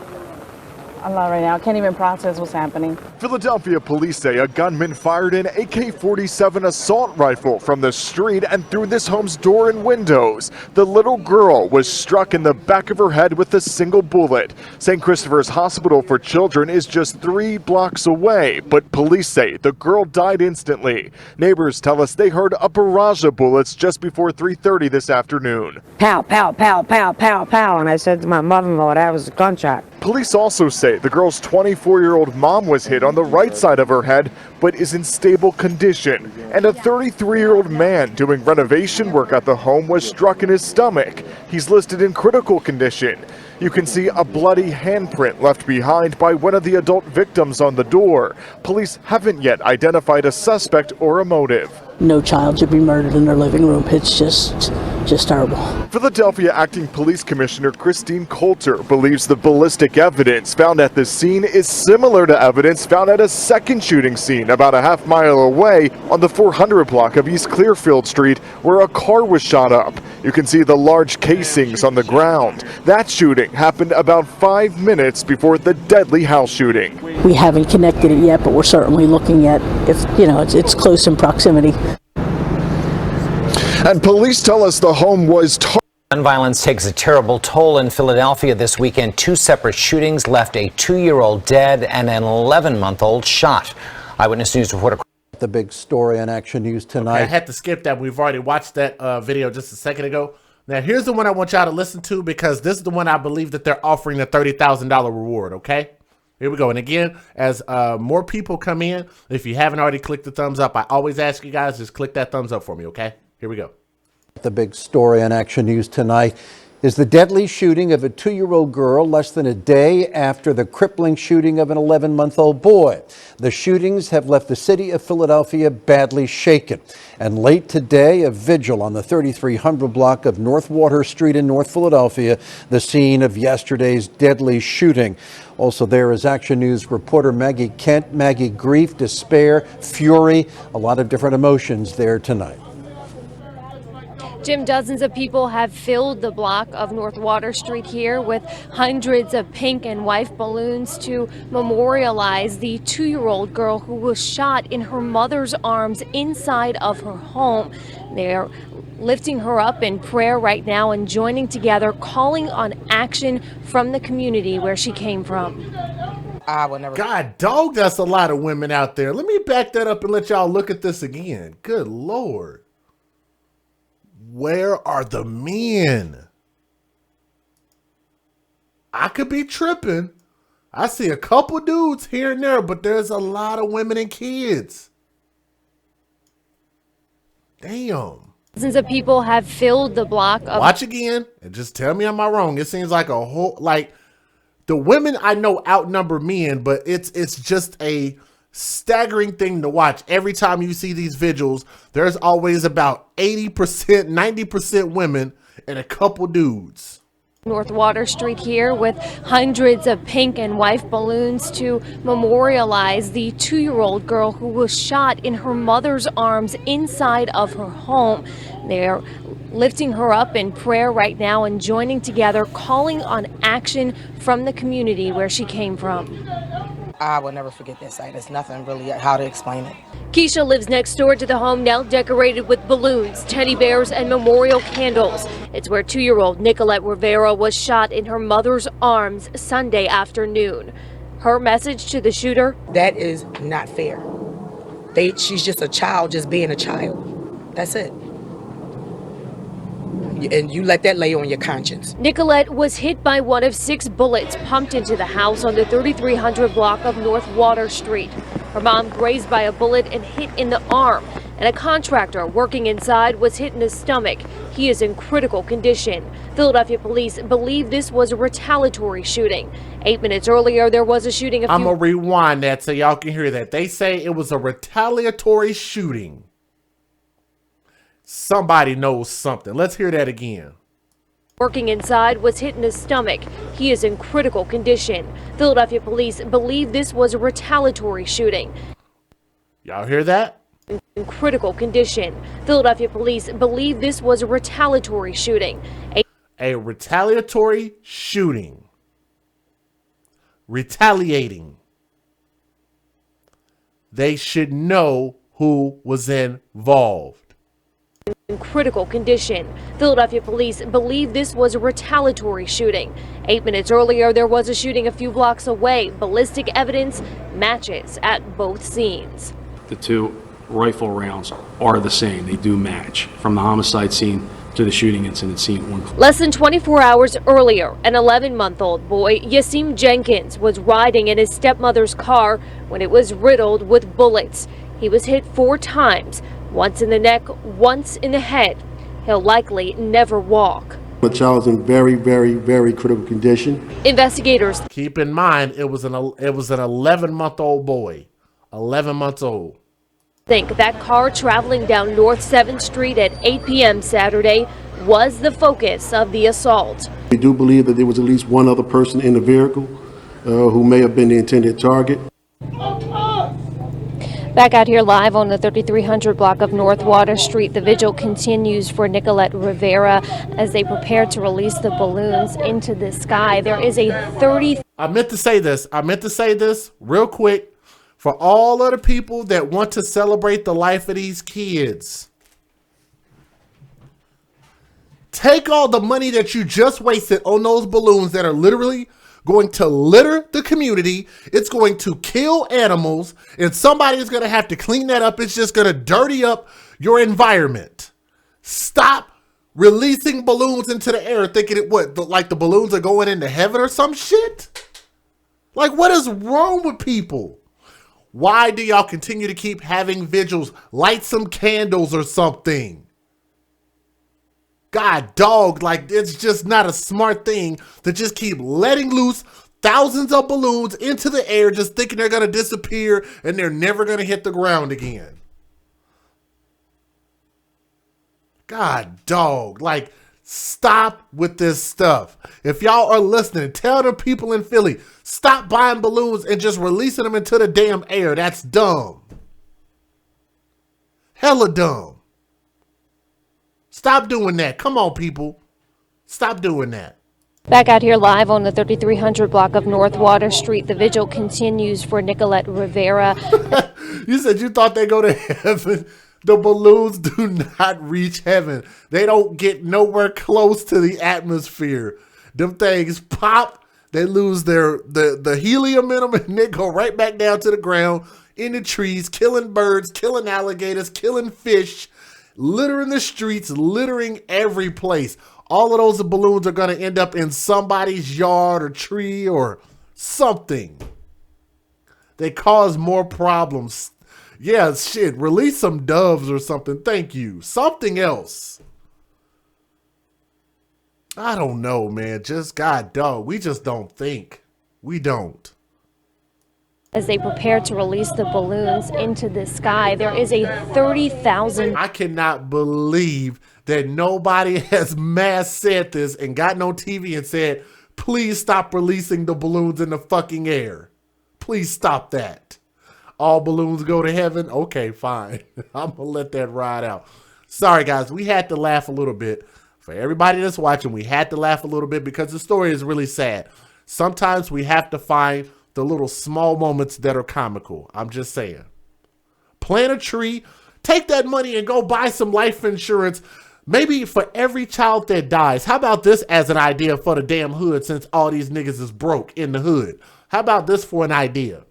right now. I can't even process what's happening. Philadelphia police say a gunman fired an AK-47 assault rifle from the street and through this home's door and windows. The little girl was struck in the back of her head with a single bullet. St. Christopher's Hospital for Children is just 3 blocks away, but police say the girl died instantly. Neighbors tell us they heard a barrage of bullets just before 3:30 this afternoon. Pow, pow, pow, pow, pow, pow. And I said to my mother-in-law, that was a gunshot. Police also say the girl's 24-year-old mom was hit on the right side of her head, but is in stable condition. And a 33-year-old man doing renovation work at the home was struck in his stomach. He's listed in critical condition. You can see a bloody handprint left behind by one of the adult victims on the door. Police haven't yet identified a suspect or a motive. No child should be murdered in their living room. It's just just terrible. Philadelphia Acting Police Commissioner Christine Coulter believes the ballistic evidence found at the scene is similar to evidence found at a second shooting scene about a half-mile away on the 400 block of East Clearfield Street, where a car was shot up. You can see the large casings on the ground. That shooting happened about 5 minutes before the deadly house shooting. We haven't connected it yet, but we're certainly looking at if, it's close in proximity. And police tell us the home was Gun violence takes a terrible toll in Philadelphia this weekend. 2 separate shootings left a 2-year-old dead and an 11-month-old shot. Eyewitness News reporter. The big story on Action News tonight. Okay, I had to skip that. We've already watched that video just a second ago. Now, here's the one I want y'all to listen to, because this is the one I believe that they're offering the $30,000 reward, okay? Here we go. And again, as more people come in, if you haven't already clicked the thumbs up, I always ask you guys, just click that thumbs up for me, okay? Here we go. The big story on Action News tonight is the deadly shooting of a 2-year-old girl less than a day after the crippling shooting of an 11-month-old boy. The shootings have left the city of Philadelphia badly shaken. And late today, a vigil on the 3300 block of North Water Street in North Philadelphia, the scene of yesterday's deadly shooting. Also there is Action News reporter Maggie Kent. Maggie, grief, despair, fury, a lot of different emotions there tonight. Jim, dozens of people have filled the block of North Water Street here with hundreds of pink and white balloons to memorialize the 2-year-old girl who was shot in her mother's arms inside of her home. They're lifting her up in prayer right now and joining together, calling on action from the community where she came from. I will never. God, dog, that's a lot of women out there. Let me back that up and let y'all look at this again. Good Lord. Where are the men? I could be tripping. I see a couple dudes here and there, but there's a lot of women and kids. Damn. Dozens of people have filled the block of... Watch again and just tell me am I wrong. It seems like a whole, like, the women I know outnumber men, but it's just a staggering thing to watch. Every time you see these vigils, there's always about 80%, 90% women and a couple dudes. North Water Street here with hundreds of pink and white balloons to memorialize the 2-year-old girl who was shot in her mother's arms inside of her home. They're lifting her up in prayer right now and joining together, calling on action from the community where she came from. I will never forget that sight. There's nothing really how to explain it. Keisha lives next door to the home, now decorated with balloons, teddy bears, and memorial candles. It's where 2-year-old Nicolette Rivera was shot in her mother's arms Sunday afternoon. Her message to the shooter: that is not fair. She's just a child, just being a child. That's it. And you let that lay on your conscience. Nicolette was hit by one of 6 bullets pumped into the house on the 3300 block of North Water Street. Her mom grazed by a bullet and hit in the arm, and a contractor working inside was hit in the stomach. He is in critical condition. Philadelphia police believe this was a retaliatory shooting. 8 minutes earlier, there was a shooting. I'm gonna rewind that so y'all can hear that. They say it was a retaliatory shooting. Somebody knows something. Let's hear that again. Working inside was hit in the stomach. He is in critical condition. Philadelphia police believe this was a retaliatory shooting. Y'all hear that? In critical condition. Philadelphia police believe this was a retaliatory shooting. A retaliatory shooting. Retaliating. They should know who was involved. In critical condition. Philadelphia police believe this was a retaliatory shooting. 8 minutes earlier, there was a shooting a few blocks away. Ballistic evidence matches at both scenes. The 2 rifle rounds are the same. They do match from the homicide scene to the shooting incident scene. Less than 24 hours earlier, an 11-month-old boy, Yasim Jenkins, was riding in his stepmother's car when it was riddled with bullets. He was hit 4 times. Once in the neck, once in the head. He'll likely never walk. The child's in very, very, very critical condition. Investigators keep in mind it was an 11-month-old boy, 11 months old. Think that car traveling down North 7th Street at 8 p.m. Saturday was the focus of the assault. We do believe that there was at least one other person in the vehicle who may have been the intended target. Back out here live on the 3300 block of North Water Street, the vigil continues for Nicolette Rivera as they prepare to release the balloons into the sky. There is a I meant to say this real quick for all of the people that want to celebrate the life of these kids. Take all the money that you just wasted on those balloons that are literally going to litter the community. It's going to kill animals, and somebody is going to have to clean that up. It's just going to dirty up your environment. Stop releasing balloons into the air thinking like the balloons are going into heaven or some shit. Like, what is wrong with people? Why do y'all continue to keep having vigils? Light some candles or something. God dog, like, it's just not a smart thing to just keep letting loose thousands of balloons into the air just thinking they're going to disappear and they're never going to hit the ground again. God dog, like, stop with this stuff. If y'all are listening, tell the people in Philly, stop buying balloons and just releasing them into the damn air. That's dumb. Hella dumb. Stop doing that. Come on, people. Stop doing that. Back out here live on the 3300 block of North Water Street, the vigil continues for Nicolette Rivera. You said you thought they go to heaven. The balloons do not reach heaven. They don't get nowhere close to the atmosphere. Them things pop. They lose the helium in them, and they go right back down to the ground in the trees, killing birds, killing alligators, killing fish, littering the streets, littering every place. All of those balloons are going to end up in somebody's yard or tree or something. They cause more problems. Yeah, shit, release some doves or something. Thank you. Something else. I don't know, man. Just, God, dog, we just don't think. We don't. As they prepare to release the balloons into the sky, there is a 30,000. I cannot believe that nobody has mass said this and gotten on TV and said, please stop releasing the balloons in the fucking air. Please stop that. All balloons go to heaven? Okay, fine. I'm going to let that ride out. Sorry, guys. We had to laugh a little bit. For everybody that's watching, we had to laugh a little bit because the story is really sad. Sometimes we have to find the little small moments that are comical. I'm just saying. Plant a tree. Take that money and go buy some life insurance. Maybe for every child that dies. How about this as an idea for the damn hood, since all these niggas is broke in the hood? How about this for an idea?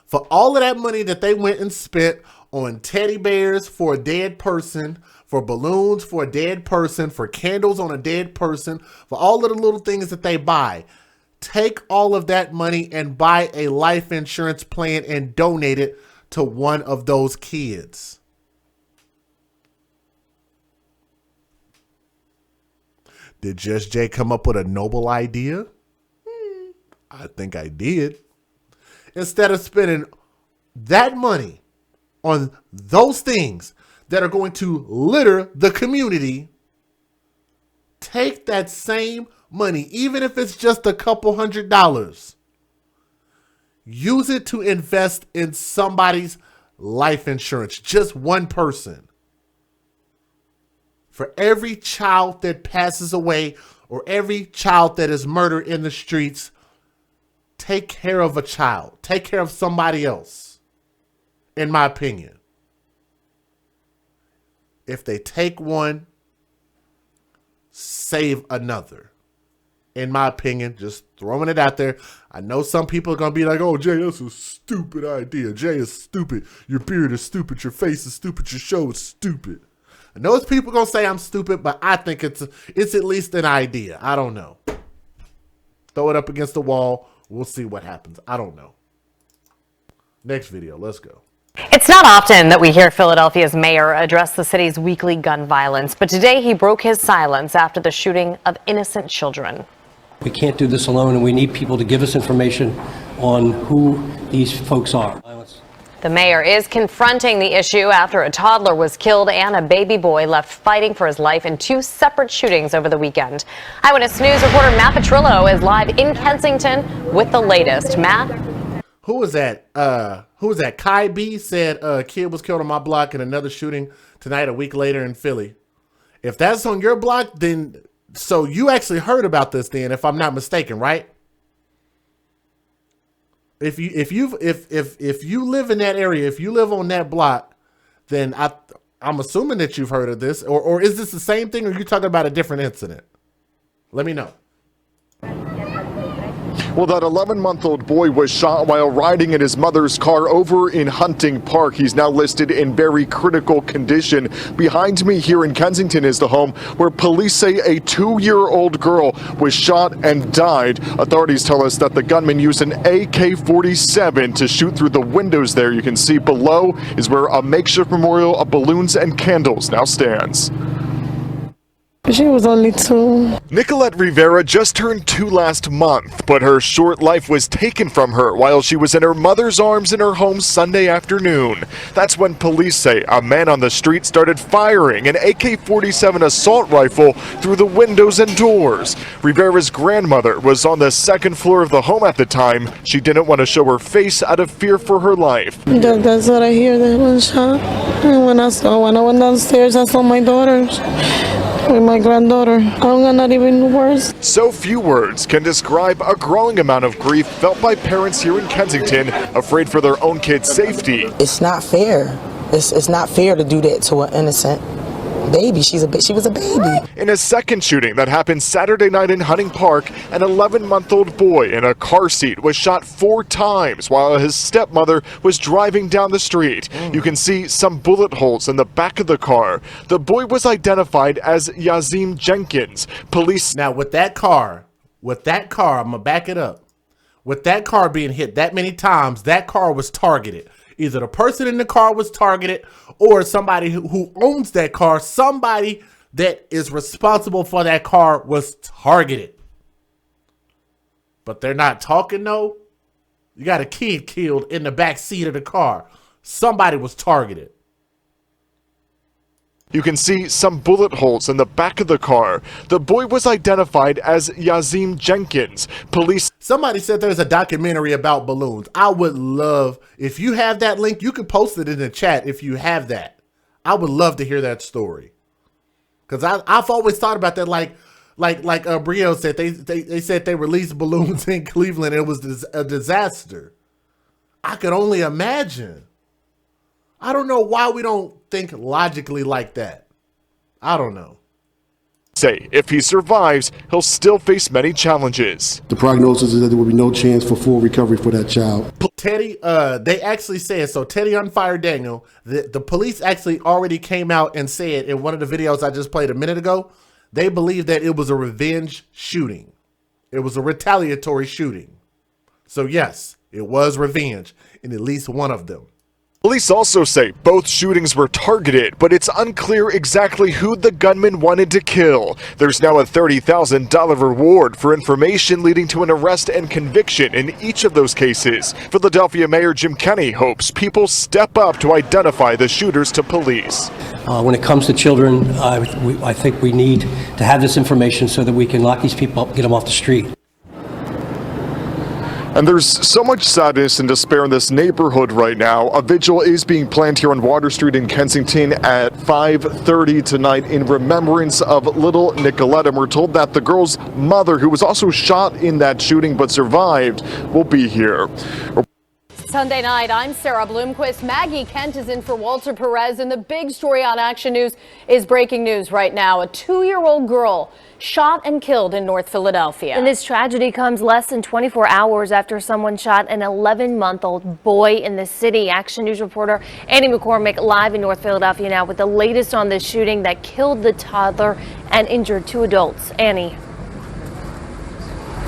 For all of that money that they went and spent on teddy bears for a dead person, for balloons for a dead person, for candles on a dead person, for all of the little things that they buy, take all of that money and buy a life insurance plan and donate it to one of those kids. Did Just Jay come up with a noble idea? I think I did. Instead of spending that money on those things that are going to litter the community, take that same money, even if it's just a couple $100, use it to invest in somebody's life insurance, just one person. For every child that passes away or every child that is murdered in the streets, take care of a child. Take care of somebody else, in my opinion. If they take one, save another. In my opinion, just throwing it out there. I know some people are going to be like, oh, Jay, that's a stupid idea. Jay is stupid. Your beard is stupid. Your face is stupid. Your show is stupid. I know it's people going to say I'm stupid, but I think it's at least an idea. I don't know. Throw it up against the wall. We'll see what happens. I don't know. Next video. Let's go. It's not often that we hear Philadelphia's mayor address the city's weekly gun violence, but today he broke his silence after the shooting of innocent children. We can't do this alone, and we need people to give us information on who these folks are. The mayor is confronting the issue after a toddler was killed and a baby boy left fighting for his life in 2 separate shootings over the weekend. Eyewitness News reporter Matt Petrillo is live in Kensington with the latest. Matt? Who was that? Kai B said a kid was killed on my block in another shooting tonight a week later in Philly. If that's on your block, then so you actually heard about this then, if I'm not mistaken, right? If you live in that area, if you live on that block, then I'm assuming that you've heard of this, or is this the same thing, or are you talking about a different incident? Let me know. Well, that 11-month-old boy was shot while riding in his mother's car over in Hunting Park. He's now listed in very critical condition. Behind me here in Kensington is the home where police say a 2-year-old girl was shot and died. Authorities tell us that the gunman used an AK-47 to shoot through the windows there. You can see below is where a makeshift memorial of balloons and candles now stands. She was only 2. Nicolette Rivera just turned 2 last month, but her short life was taken from her while she was in her mother's arms in her home Sunday afternoon. That's when police say a man on the street started firing an AK-47 assault rifle through the windows and doors. Rivera's grandmother was on the 2nd floor of the home at the time. She didn't want to show her face out of fear for her life. That's what I hear, that one shot. And when I went downstairs, I saw my daughters. With my granddaughter. I'm not even words. So few words can describe a growing amount of grief felt by parents here in Kensington, afraid for their own kids' safety. It's not fair. It's not fair to do that to an innocent baby. She was a baby. In a second shooting that happened Saturday night in Hunting Park, an 11-month-old boy in a car seat was shot 4 times while his stepmother was driving down the street. You can see some bullet holes in the back of the car. The boy was identified as Yazim Jenkins. Police. Now with that car, I'm gonna back it up. With that car being hit that many times, that car was targeted. Either the person in the car was targeted or somebody who owns that car, somebody that is responsible for that car was targeted. But they're not talking though. You got a kid killed in the back seat of the car. Somebody was targeted. You can see some bullet holes in the back of the car. The boy was identified as Yazim Jenkins. Police. Somebody said there's a documentary about balloons. I would love, if you have that link, you can post it in the chat if you have that. I would love to hear that story. Because I've always thought about that, like Brio said, they said they released balloons in Cleveland. It was a disaster. I could only imagine. I don't know why we don't think logically like that. I don't know. Say if he survives, he'll still face many challenges. The prognosis is that there will be no chance for full recovery for that child. Teddy, they actually said, so Teddy on Fire Daniel, the police actually already came out and said in one of the videos I just played a minute ago, they believe that it was a revenge shooting. It was a retaliatory shooting. So yes, it was revenge in at least one of them. Police also say both shootings were targeted, but it's unclear exactly who the gunman wanted to kill. There's now a $30,000 reward for information leading to an arrest and conviction in each of those cases. Philadelphia Mayor Jim Kenney hopes people step up to identify the shooters to police. When it comes to children, I think we need to have this information so that we can lock these people up and get them off the street. And there's so much sadness and despair in this neighborhood right now. A vigil is being planned here on Water Street in Kensington at 5:30 tonight in remembrance of little Nicolette. And we're told that the girl's mother, who was also shot in that shooting but survived, will be here. Sunday night, I'm Sarah Bloomquist. Maggie Kent is in for Walter Perez, and the big story on Action News is breaking news right now. A 2-year-old girl shot and killed in North Philadelphia. And this tragedy comes less than 24 hours after someone shot an 11-month-old boy in the city. Action News reporter Annie McCormick live in North Philadelphia now with the latest on this shooting that killed the toddler and injured 2 adults. Annie.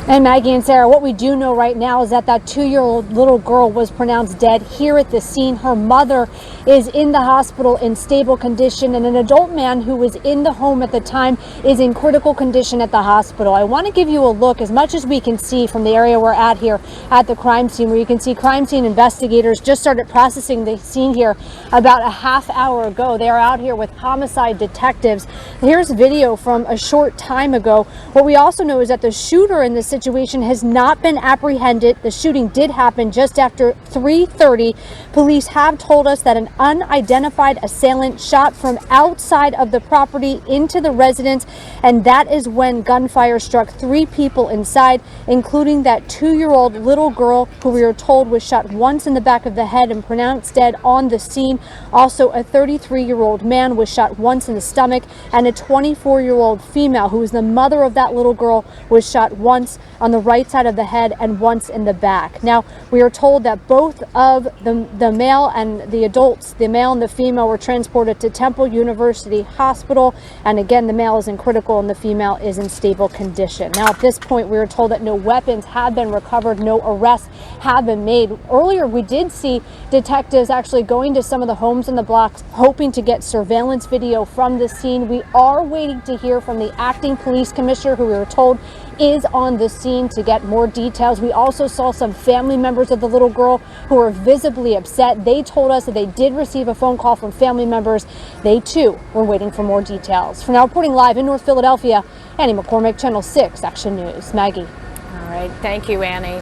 And Maggie and Sarah, what we do know right now is that that 2-year-old little girl was pronounced dead here at the scene. Her mother is in the hospital in stable condition, and an adult man who was in the home at the time is in critical condition at the hospital. I want to give you a look, as much as we can see from the area we're at here at the crime scene, where you can see crime scene investigators just started processing the scene here about a half hour ago. They are out here with homicide detectives. Here's video from a short time ago. What we also know is that the shooter in this situation has not been apprehended. The shooting did happen just after 3:30. Police have told us that an unidentified assailant shot from outside of the property into the residence, and that is when gunfire struck 3 people inside, including that 2-year-old little girl who we were told was shot once in the back of the head and pronounced dead on the scene. Also, a 33-year-old man was shot once in the stomach, and a 24-year-old female who was the mother of that little girl was shot once on the right side of the head and once in the back. Now, we are told that both of the male and the adults, the male and the female, were transported to Temple University Hospital. And again, the male is in critical and the female is in stable condition. Now, at this point, we are told that no weapons have been recovered, no arrests have been made. Earlier, we did see detectives actually going to some of the homes in the blocks, hoping to get surveillance video from the scene. We are waiting to hear from the acting police commissioner, who we were told is on the scene, to get more details. We also saw some family members of the little girl who were visibly upset. They told us that they did receive a phone call from family members. They too were waiting for more details. For now, reporting live in North Philadelphia, Annie McCormick, Channel 6 Action News. Maggie. All right, thank you, Annie.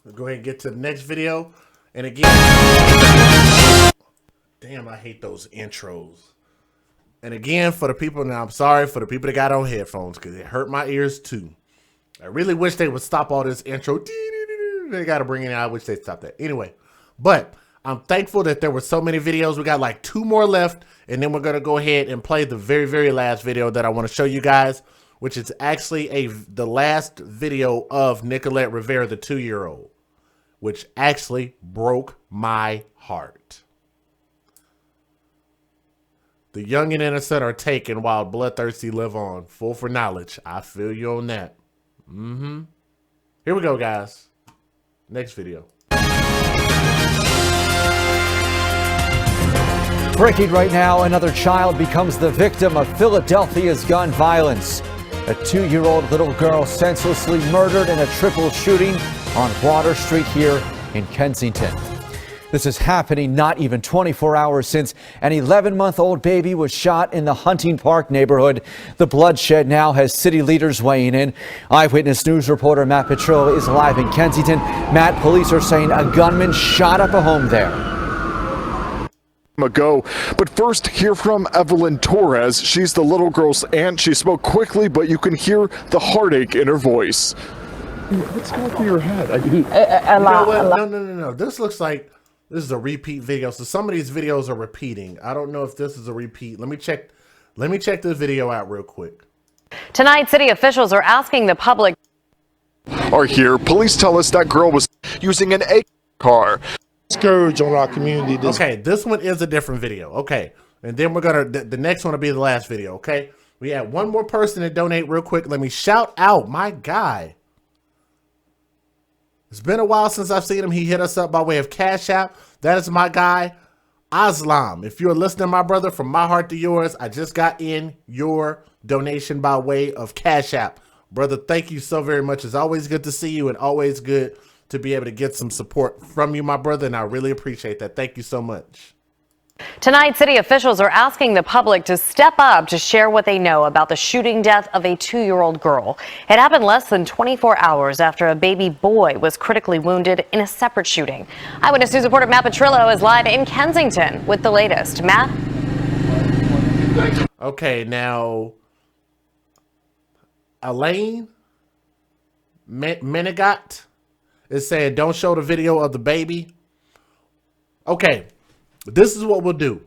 We'll go ahead and get to the next video. And again, damn, I hate those intros. And again, for the people, now I'm sorry for the people that got on headphones, because it hurt my ears too. I really wish they would stop all this intro. They got to bring it in. I wish they'd stop that. Anyway, but I'm thankful that there were so many videos. We got like 2 more left, and then we're going to go ahead and play the very, very last video that I want to show you guys, which is actually the last video of Nicolette Rivera, the 2-year-old, which actually broke my heart. The young and innocent are taken while bloodthirsty live on. Full for knowledge. I feel you on that. Here we go, guys. Next video. Breaking right now, another child becomes the victim of Philadelphia's gun violence. A 2-year-old little girl senselessly murdered in a triple shooting on Water Street here in Kensington. This is happening not even 24 hours since an 11-month-old baby was shot in the Hunting Park neighborhood. The bloodshed now has city leaders weighing in. Eyewitness News reporter Matt Petrillo is live in Kensington. Matt, police are saying a gunman shot up a home there. Ago. But first, hear from Evelyn Torres. She's the little girl's aunt. She spoke quickly, but you can hear the heartache in her voice. What's going through your head? A lot. No. This looks like this is a repeat video. So some of these videos are repeating. I don't know if this is a repeat. Let me check this video out real quick. Tonight, city officials are asking the public. Are here. Police tell us that girl was using an A car. Scourge on our community. Okay, this one is a different video. Okay, and then we're gonna the next one will be the last video. Okay, we have one more person to donate real quick. Let me shout out my guy. It's been a while since I've seen him. He hit us up by way of Cash App. That is my guy, Aslam. If you're listening, my brother, from my heart to yours, I just got in your donation by way of Cash App. Brother, thank you so very much. It's always good to see you and always good to be able to get some support from you, my brother, and I really appreciate that. Thank you so much. Tonight, city officials are asking the public to step up to share what they know about the shooting death of a 2-year-old girl. It happened less than 24 hours after a baby boy was critically wounded in a separate shooting. Eyewitness News reporter Matt Petrillo is live in Kensington with the latest. Matt? Okay, now, Elaine Menegat is saying don't show the video of the baby. Okay. This is what we'll do.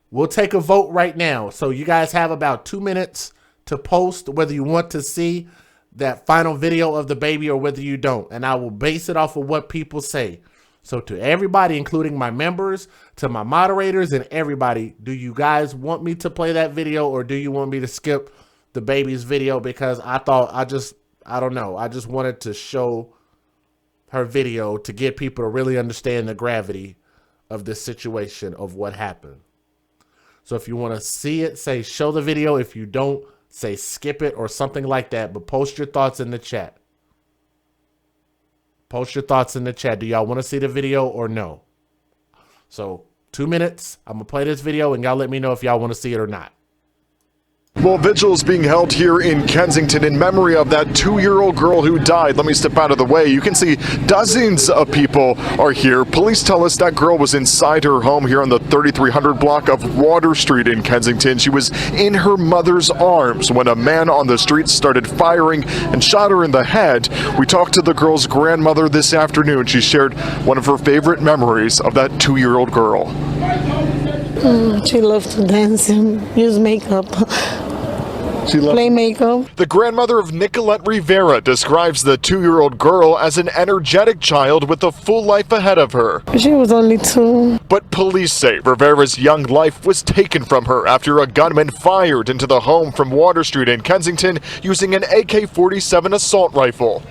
We'll take a vote right now. So you guys have about 2 minutes to post whether you want to see that final video of the baby or whether you don't. And I will base it off of what people say. So to everybody, including my members, to my moderators and everybody, do you guys want me to play that video or do you want me to skip the baby's video? Because I I don't know. I just wanted to show her video to get people to really understand the gravity of this situation of what happened. So if you want to see it, say show the video. If you don't, say skip it or something like that. But post your thoughts in the chat. Post your thoughts in the chat. Do y'all want to see the video or no? So 2 minutes. I'm going to play this video and y'all let me know if y'all want to see it or not. Well, vigil is being held here in Kensington in memory of that 2-year-old girl who died. Let me step out of the way. You can see dozens of people are here. Police tell us that girl was inside her home here on the 3300 block of Water Street in Kensington. She was in her mother's arms when a man on the street started firing and shot her in the head. We talked to the girl's grandmother this afternoon. She shared one of her favorite memories of that 2-year-old girl. She loved to dance and use makeup. She loved play makeup. The grandmother of Nicolette Rivera describes the 2-year-old girl as an energetic child with a full life ahead of her. She was only 2. But police say Rivera's young life was taken from her after a gunman fired into the home from Water Street in Kensington using an AK-47 assault rifle.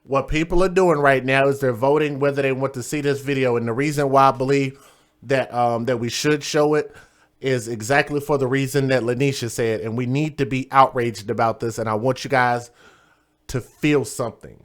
What people are doing right now is they're voting whether they want to see this video, and the reason why I believe that that we should show it is exactly for the reason that Lanisha said, and we need to be outraged about this, and I want you guys to feel something.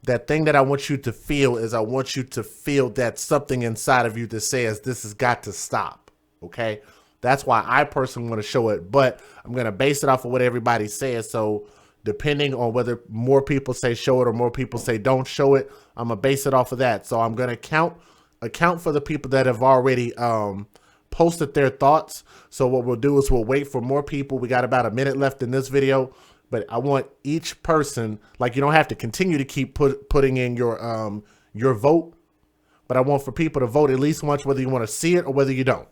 That thing that I want you to feel is I want you to feel that something inside of you that says this has got to stop, okay? That's why I personally want to show it, but I'm going to base it off of what everybody says, so depending on whether more people say show it or more people say don't show it, I'm going to base it off of that. So I'm going to account for the people that have already posted their thoughts. So what we'll do is we'll wait for more people. We got about a minute left in this video, but I want each person, like, you don't have to continue to keep putting in your vote, but I want for people to vote at least once, whether you want to see it or whether you don't.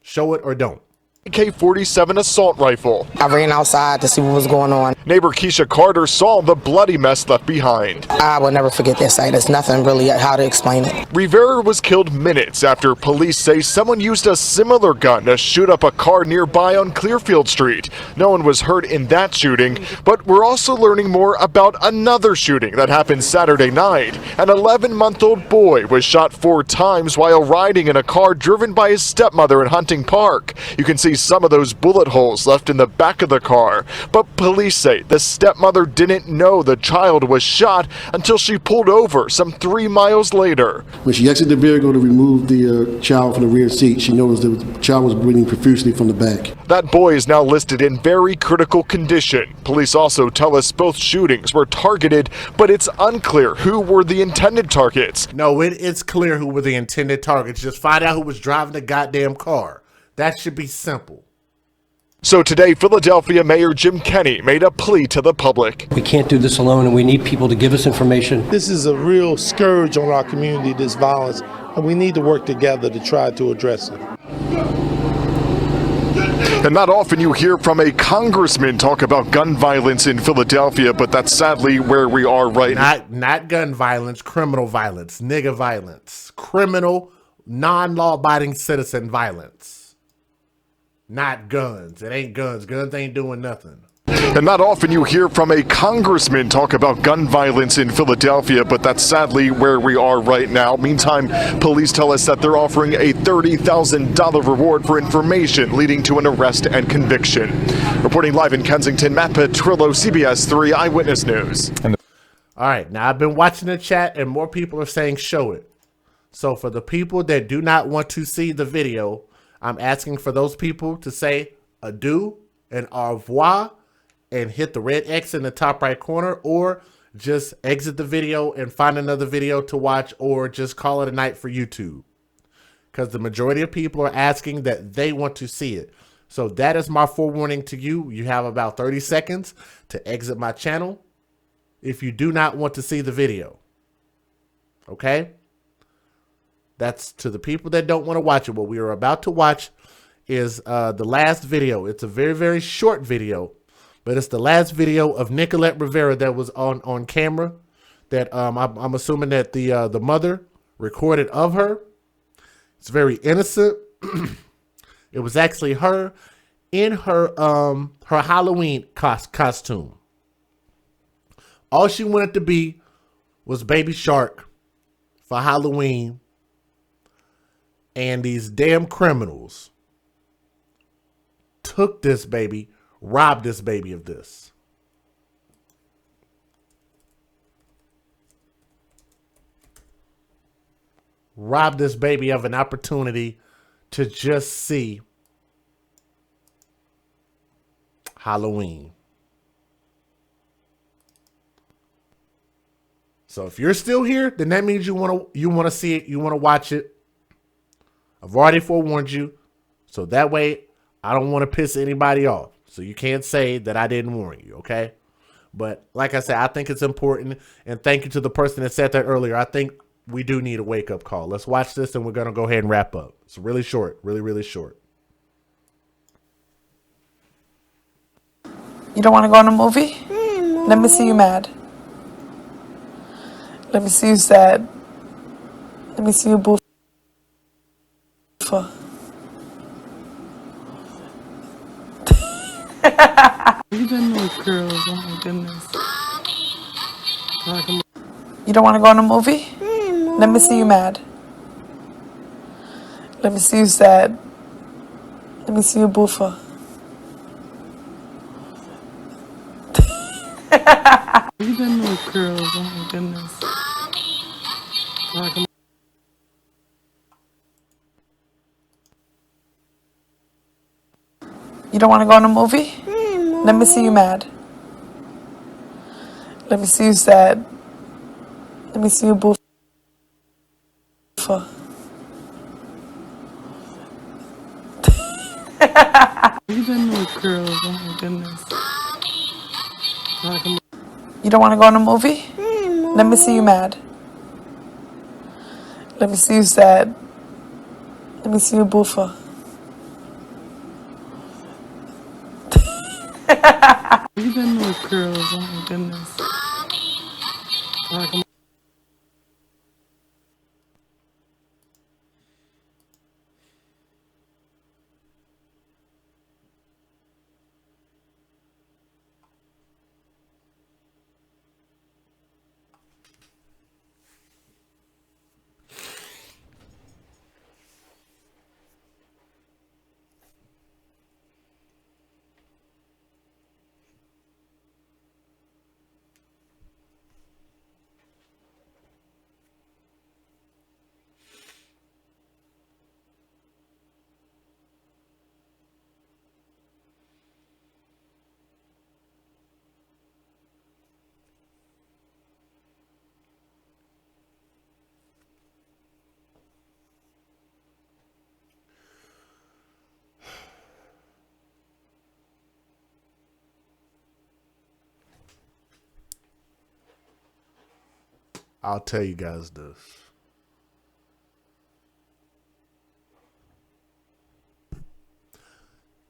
Show it or don't. AK-47 assault rifle. I ran outside to see what was going on. Neighbor Keisha Carter saw the bloody mess left behind. I will never forget that sight. There's nothing really how to explain it. Rivera was killed minutes after police say someone used a similar gun to shoot up a car nearby on Clearfield Street. No one was hurt in that shooting, but we're also learning more about another shooting that happened Saturday night. An 11-month-old boy was shot 4 times while riding in a car driven by his stepmother in Hunting Park. You can see some of those bullet holes left in the back of the car, but police say the stepmother didn't know the child was shot until she pulled over some 3 miles later. When she exited the vehicle to remove the child from the rear seat, she noticed that the child was bleeding profusely from the back. That boy is now listed in very critical condition. Police also tell us both shootings were targeted, but it's unclear who were the intended targets. No, it's clear who were the intended targets. Just find out who was driving the goddamn car. That should be simple. So today, Philadelphia Mayor Jim Kenney made a plea to the public. We can't do this alone, and we need people to give us information. This is a real scourge on our community, this violence, and we need to work together to try to address it. And not often you hear from a congressman talk about gun violence in Philadelphia, but that's sadly where we are right now. Not gun violence, criminal violence, nigga violence, criminal, non-law-abiding citizen violence. Not guns. It ain't guns. Guns ain't doing nothing. And not often you hear from a congressman talk about gun violence in Philadelphia, but that's sadly where we are right now. Meantime, police tell us that they're offering a $30,000 reward for information leading to an arrest and conviction. Reporting live in Kensington, Matt Petrillo, CBS 3 Eyewitness News. All right, now I've been watching the chat and more people are saying show it. So for the people that do not want to see the video, I'm asking for those people to say adieu and au revoir and hit the red X in the top right corner, or just exit the video and find another video to watch, or just call it a night for YouTube. Because the majority of people are asking that they want to see it. So that is my forewarning to you. You have about 30 seconds to exit my channel if you do not want to see the video. Okay? That's to the people that don't want to watch it. What we are about to watch is the last video. It's a very, very short video, but it's the last video of Nicolette Rivera that was on camera. That I'm assuming that the mother recorded of her. It's very innocent. It was actually her in her Halloween costume. All she wanted to be was Baby Shark for Halloween. And these damn criminals took this baby, robbed this baby of this. Robbed this baby of an opportunity to just see Halloween. So if you're still here, then that means you want to see it, you want to watch it. I've already forewarned you. So that way I don't want to piss anybody off. So you can't say that I didn't warn you, okay? But like I said, I think it's important, and thank you to the person that said that earlier. I think we do need a wake-up call. Let's watch this, and we're going to go ahead and wrap up. It's really short, really, really short. You don't want to go on a movie? Let me see you mad. Let me see you sad. Let me see you boof. Even little girls, oh my goodness. You don't want to go on a movie? Let me see you mad. Let me see you sad. Let me see you boofer. Even little girls, oh my goodness. You don't want to go on a movie? Let me see you mad. Let me see you sad. Let me see you boof. Even little girls, oh my goodness. You don't want to go on a movie? Let me see you mad. Let me see you sad. Let me see you boofer. Even little girls, oh my goodness. I'll tell you guys this.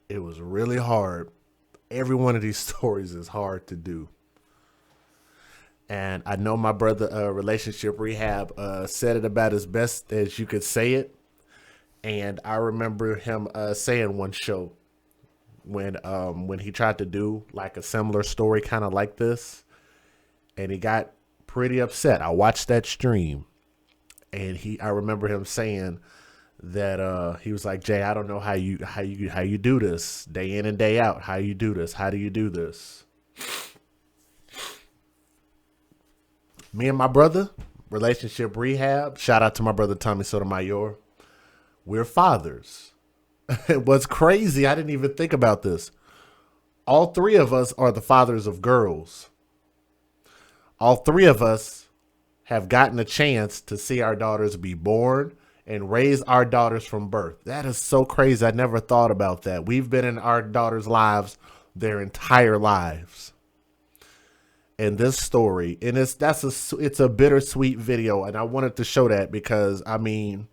It was really hard. Every one of these stories is hard to do. And I know my brother, Relationship Rehab, said it about as best as you could say it. And I remember him saying one show when he tried to do like a similar story kind of like this. And he got pretty upset. I watched that stream, and I remember him saying that he was like, Jay, I don't know how you do this day in and day out. How you do this? How do you do this? Me and my brother, Relationship Rehab, shout out to my brother Tommy Sotomayor. We're fathers. What's crazy, I didn't even think about this. All three of us are the fathers of girls. All three of us have gotten a chance to see our daughters be born and raise our daughters from birth. That is so crazy. I never thought about that. We've been in our daughters' lives their entire lives. And this story, and it's a bittersweet video, and I wanted to show that because, I mean,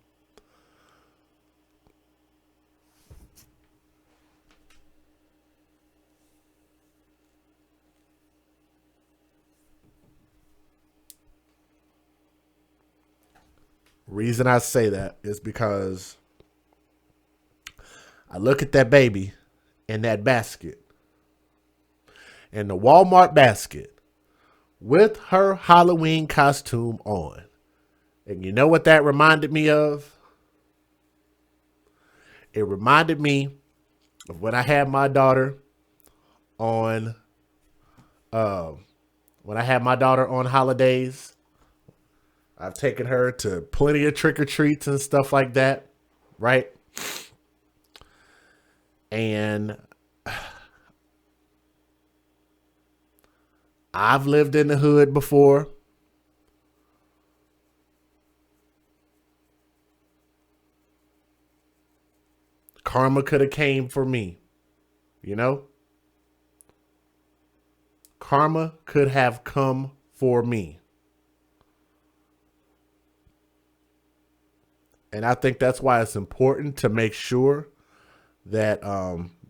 reason I say that is because I look at that baby in that basket, and the Walmart basket with her Halloween costume on. And you know what that reminded me of? It reminded me of when I had my daughter on holidays. I've taken her to plenty of trick-or-treats and stuff like that, right? And I've lived in the hood before. Karma could have came for me, you know? Karma could have come for me. And I think that's why it's important to make sure that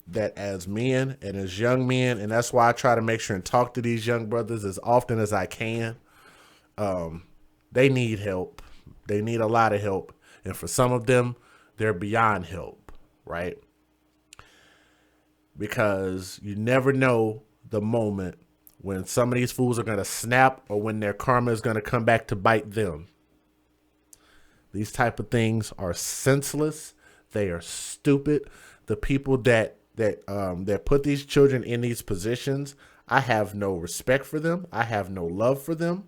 that as men and as young men, and that's why I try to make sure and talk to these young brothers as often as I can. They need help. They need a lot of help. And for some of them, they're beyond help, right? Because you never know the moment when some of these fools are going to snap or when their karma is going to come back to bite them. These type of things are senseless. They are stupid. The people that put these children in these positions, I have no respect for them. I have no love for them.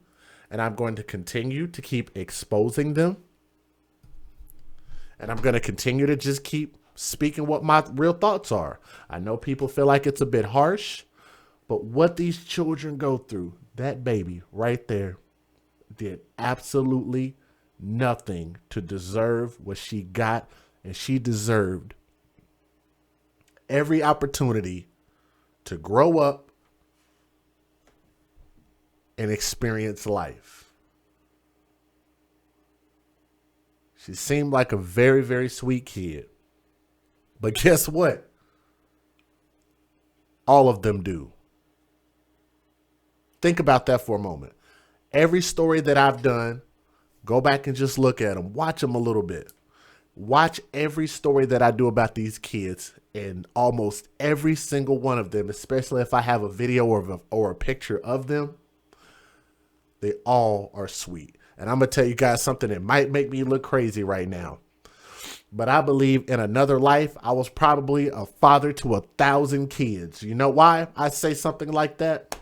And I'm going to continue to keep exposing them. And I'm going to continue to just keep speaking what my real thoughts are. I know people feel like it's a bit harsh, but what these children go through, that baby right there did absolutely nothing to deserve what she got, and she deserved every opportunity to grow up and experience life. She seemed like a very, very sweet kid. But guess what? All of them do. Think about that for a moment. Every story that I've done, go back and just look at them. Watch them a little bit. Watch every story that I do about these kids, and almost every single one of them, especially if I have a video or a picture of them, they all are sweet. And I'm going to tell you guys something that might make me look crazy right now. But I believe in another life, I was probably a father to 1,000 kids. You know why I say something like that?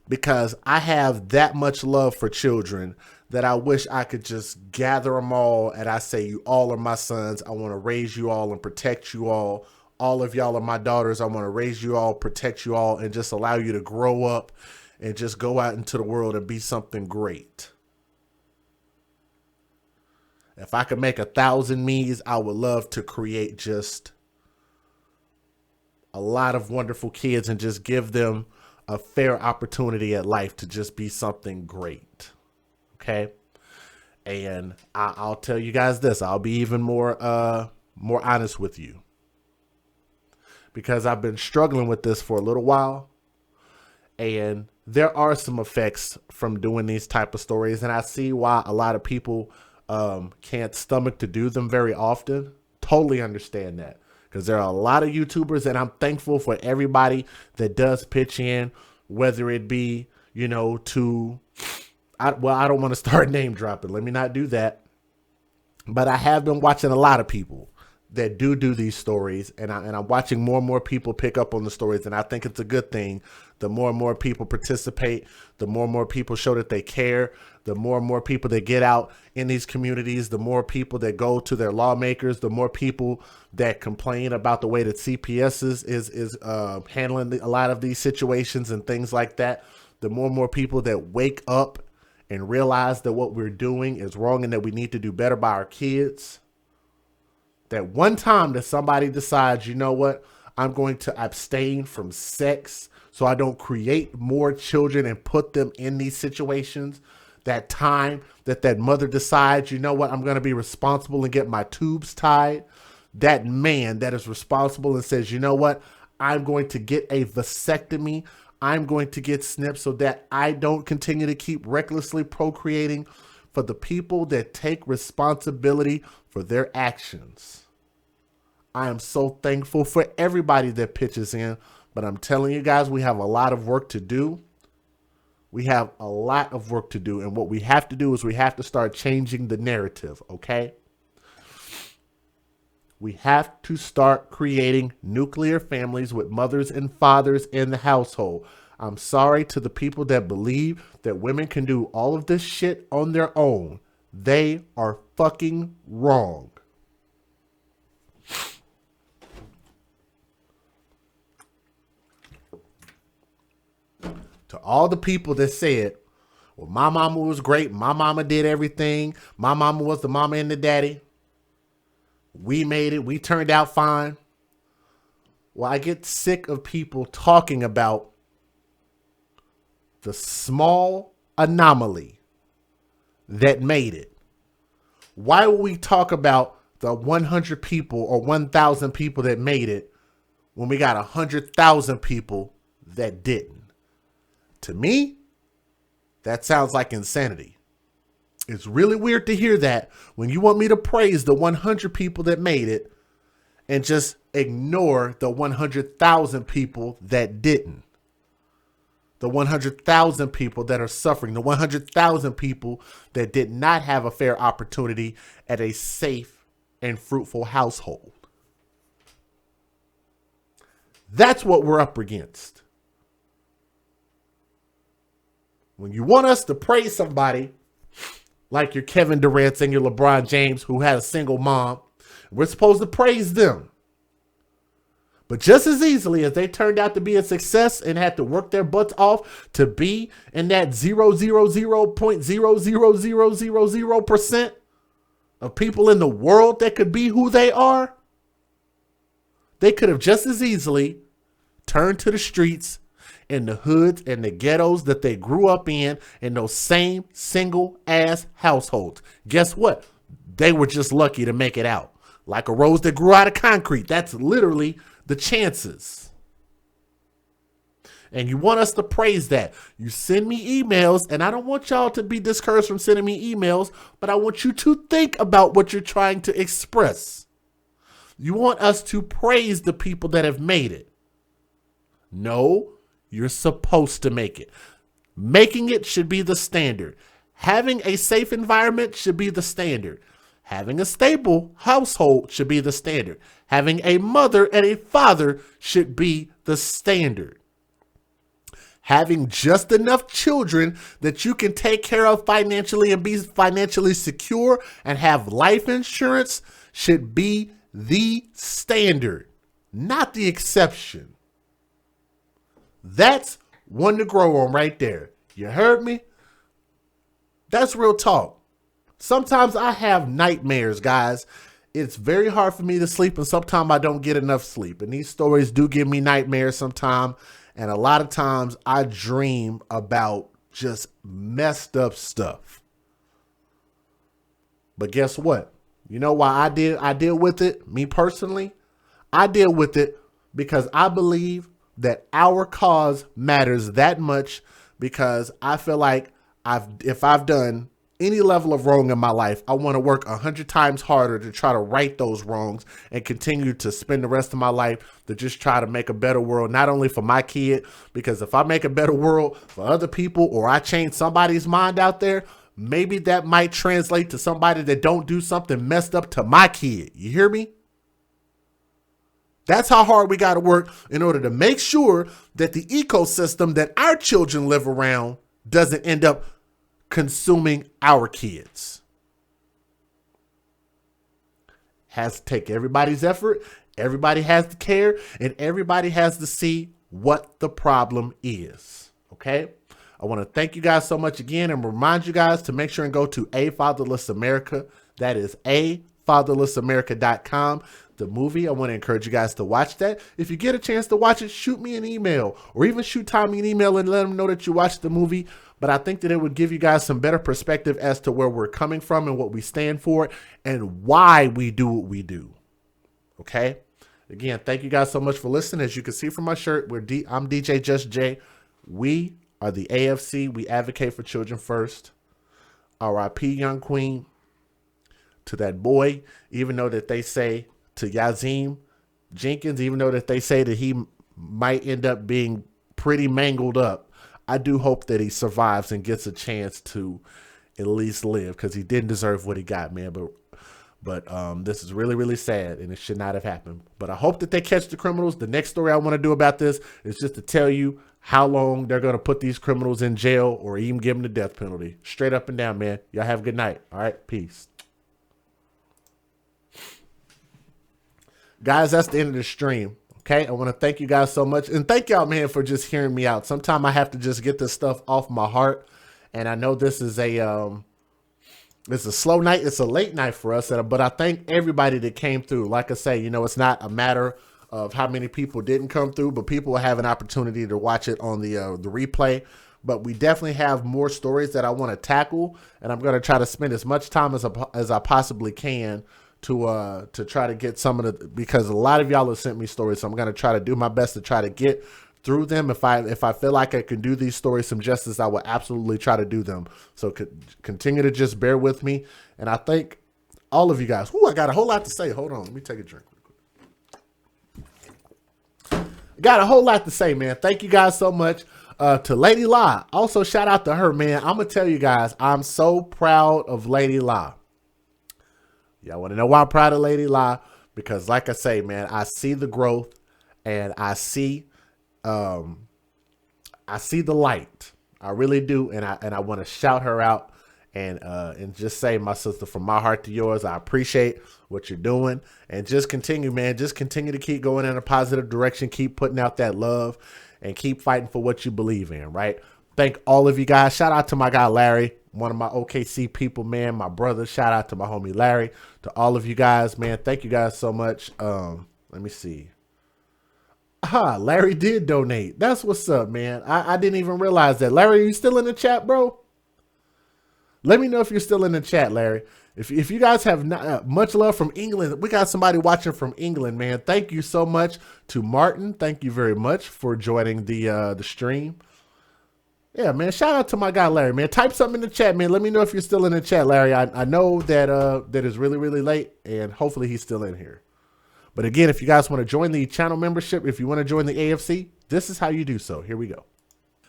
Because I have that much love for children that I wish I could just gather them all. And I say, you all are my sons. I want to raise you all and protect you all. All of y'all are my daughters. I want to raise you all, protect you all, and just allow you to grow up and just go out into the world and be something great. If I could make 1,000 me's, I would love to create just a lot of wonderful kids and just give them a fair opportunity at life to just be something great. Okay. And I'll tell you guys this, I'll be even more honest with you, because I've been struggling with this for a little while, and there are some effects from doing these type of stories. And I see why a lot of people can't stomach to do them very often. Totally understand that, because there are a lot of YouTubers, and I'm thankful for everybody that does pitch in, whether it be, you know, I don't want to start name dropping. Let me not do that. But I have been watching a lot of people that do these stories, and I'm watching more and more people pick up on the stories, and I think it's a good thing. The more and more people participate, the more and more people show that they care, the more and more people that get out in these communities, the more people that go to their lawmakers, the more people that complain about the way that CPS is handling a lot of these situations and things like that, the more and more people that wake up and realize that what we're doing is wrong and that we need to do better by our kids. That one time that somebody decides, you know what, I'm going to abstain from sex so I don't create more children and put them in these situations. That time that mother decides, you know what, I'm going to be responsible and get my tubes tied. That man that is responsible and says, you know what, I'm going to get a vasectomy. I'm going to get snipped so that I don't continue to keep recklessly procreating. For the people that take responsibility for their actions, I am so thankful for everybody that pitches in, but I'm telling you guys, we have a lot of work to do. We have a lot of work to do. And what we have to do is we have to start changing the narrative, okay? We have to start creating nuclear families with mothers and fathers in the household. I'm sorry to the people that believe that women can do all of this shit on their own. They are fucking wrong. To all the people that said, well, my mama was great, my mama did everything, my mama was the mama and the daddy, we made it, we turned out fine. Well, I get sick of people talking about the small anomaly that made it. Why would we talk about the 100 people or 1,000 people that made it when we got 100,000 people that didn't? To me, that sounds like insanity. It's really weird to hear that when you want me to praise the 100 people that made it and just ignore the 100,000 people that didn't. The 100,000 people that are suffering, the 100,000 people that did not have a fair opportunity at a safe and fruitful household. That's what we're up against. When you want us to praise somebody like your Kevin Durant and your LeBron James who had a single mom, we're supposed to praise them. But just as easily as they turned out to be a success and had to work their butts off to be in that 0.0000000% of people in the world that could be who they are, they could have just as easily turned to the streets in the hoods and the ghettos that they grew up in those same single ass households. Guess what? They were just lucky to make it out. Like a rose that grew out of concrete. That's literally the chances. And you want us to praise that. You send me emails, and I don't want y'all to be discouraged from sending me emails, but I want you to think about what you're trying to express. You want us to praise the people that have made it. No, you're supposed to make it. Making it should be the standard. Having a safe environment should be the standard. Having a stable household should be the standard. Having a mother and a father should be the standard. Having just enough children that you can take care of financially and be financially secure and have life insurance should be the standard, not the exception. That's one to grow on right there. You heard me? That's real talk. Sometimes I have nightmares, guys. It's very hard for me to sleep, and sometimes I don't get enough sleep. And these stories do give me nightmares sometimes. And a lot of times I dream about just messed up stuff. But guess what? You know why I deal with it? Me personally, I deal with it because I believe that our cause matters that much, because I feel like if I've done any level of wrong in my life, I want to work 100 times harder to try to right those wrongs and continue to spend the rest of my life to just try to make a better world, not only for my kid, because if I make a better world for other people or I change somebody's mind out there, maybe that might translate to somebody that don't do something messed up to my kid. You hear me? That's how hard we got to work in order to make sure that the ecosystem that our children live around doesn't end up consuming our kids. Has to take everybody's effort, everybody has to care, and everybody has to see what the problem is. Okay? I want to thank you guys so much again and remind you guys to make sure and go to A Fatherless America. That is afatherlessamerica.com. The movie, I want to encourage you guys to watch that. If you get a chance to watch it, shoot me an email or even shoot Tommy an email and let him know that you watched the movie. But I think that it would give you guys some better perspective as to where we're coming from and what we stand for and why we do what we do. Okay? Again, thank you guys so much for listening. As you can see from my shirt, I'm DJ Just J. We are the AFC. We advocate for children first. R.I.P. Young Queen. To that boy, even though that they say, to Yazim Jenkins, even though that they say that he might end up being pretty mangled up, I do hope that he survives and gets a chance to at least live, because he didn't deserve what he got, man. But this is really, really sad, and it should not have happened. But I hope that they catch the criminals. The next story I want to do about this is just to tell you how long they're going to put these criminals in jail or even give them the death penalty. Straight up and down, man. Y'all have a good night. All right, peace. Guys, that's the end of the stream. Okay, I want to thank you guys so much. And thank y'all, man, for just hearing me out. Sometimes I have to just get this stuff off my heart. And I know this is it's a slow night. It's a late night for us. But I thank everybody that came through. Like I say, you know, it's not a matter of how many people didn't come through, but people will have an opportunity to watch it on the replay. But we definitely have more stories that I want to tackle. And I'm going to try to spend as much time as I possibly can to try to get some of the, because a lot of y'all have sent me stories. So I'm going to try to do my best to try to get through them. If I feel like I can do these stories some justice, I will absolutely try to do them. So continue to just bear with me. And I thank all of you guys. Ooh, I got a whole lot to say. Hold on. Let me take a drink. Got a whole lot to say, man. Thank you guys so much. To Lady La. Also, shout out to her, man. I'm going to tell you guys, I'm so proud of Lady La. Y'all want to know why I'm proud of Lady La? Because like I say, man, I see the growth and I see the light. I really do. And I want to shout her out and just say, my sister, from my heart to yours, I appreciate what you're doing, and just continue, man. Just continue to keep going in a positive direction. Keep putting out that love and keep fighting for what you believe in. Right. Thank all of you guys. Shout out to my guy, Larry, one of my OKC people, man, my brother. Shout out to my homie, Larry, to all of you guys, man. Thank you guys so much. Let me see. Larry did donate. That's what's up, man. I didn't even realize that. Larry, are you still in the chat, bro? Let me know if you're still in the chat, Larry. If you guys have not, much love from England, we got somebody watching from England, man. Thank you so much to Martin. Thank you very much for joining the stream. Yeah, man. Shout out to my guy, Larry, man. Type something in the chat, man. Let me know if you're still in the chat, Larry. I know that that is really, really late, and hopefully he's still in here. But again, if you guys want to join the channel membership, if you want to join the AFC, this is how you do so. Here we go.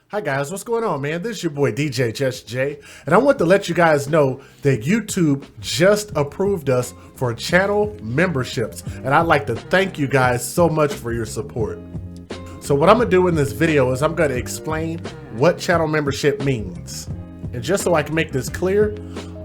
Hi guys, what's going on, man? This is your boy DJ Just J, and I want to let you guys know that YouTube just approved us for channel memberships, and I'd like to thank you guys so much for your support. So what I'm gonna do in this video is I'm gonna explain what channel membership means. And just so I can make this clear,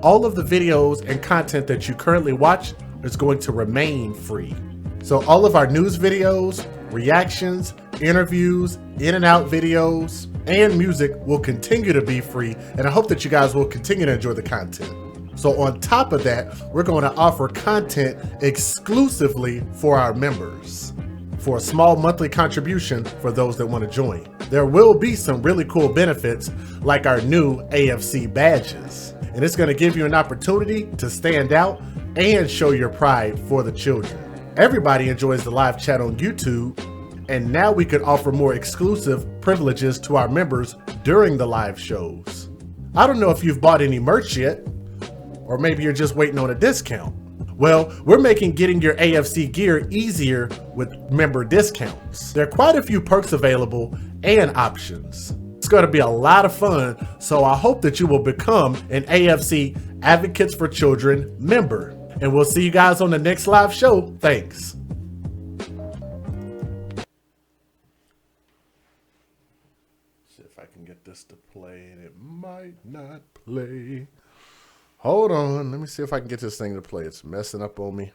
all of the videos and content that you currently watch is going to remain free. So all of our news videos, reactions, interviews, in and out videos, and music will continue to be free, and I hope that you guys will continue to enjoy the content. So on top of that, we're going to offer content exclusively for our members for a small monthly contribution for those that want to join. There will be some really cool benefits like our new AFC badges, and it's going to give you an opportunity to stand out and show your pride for the children. Everybody enjoys the live chat on YouTube, and now we could offer more exclusive privileges to our members during the live shows. I don't know if you've bought any merch yet, or maybe you're just waiting on a discount. Well, we're making getting your AFC gear easier with member discounts. There are quite a few perks available and options. It's going to be a lot of fun, so I hope that you will become an AFC Advocates for Children member. And we'll see you guys on the next live show. Thanks. See if I can get this to play, and it might not play. Hold on. Let me see if I can get this thing to play. It's messing up on me.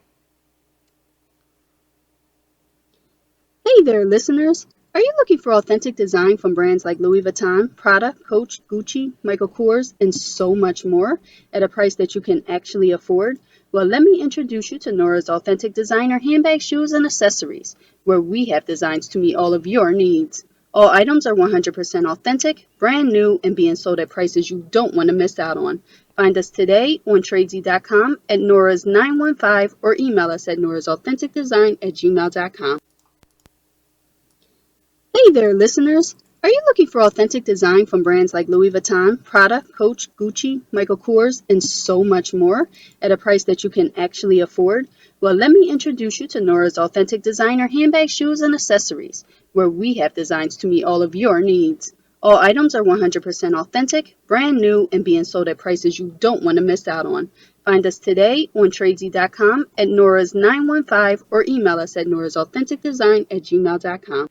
Hey there, listeners. Are you looking for authentic design from brands like Louis Vuitton, Prada, Coach, Gucci, Michael Kors, and so much more at a price that you can actually afford? Well, let me introduce you to Nora's Authentic Designer handbag, shoes, and accessories, where we have designs to meet all of your needs. All items are 100% authentic, brand new, and being sold at prices you don't want to miss out on. Find us today on Tradesy.com, at Nora's 915, or email us at norasauthenticdesign@gmail.com. Hey there, listeners. Are you looking for authentic design from brands like Louis Vuitton, Prada, Coach, Gucci, Michael Kors, and so much more at a price that you can actually afford? Well, let me introduce you to Nora's Authentic Designer handbag, shoes, and accessories, where we have designs to meet all of your needs. All items are 100% authentic, brand new, and being sold at prices you don't want to miss out on. Find us today on Tradesy.com, at Nora's 915, or email us at norasauthenticdesign@gmail.com.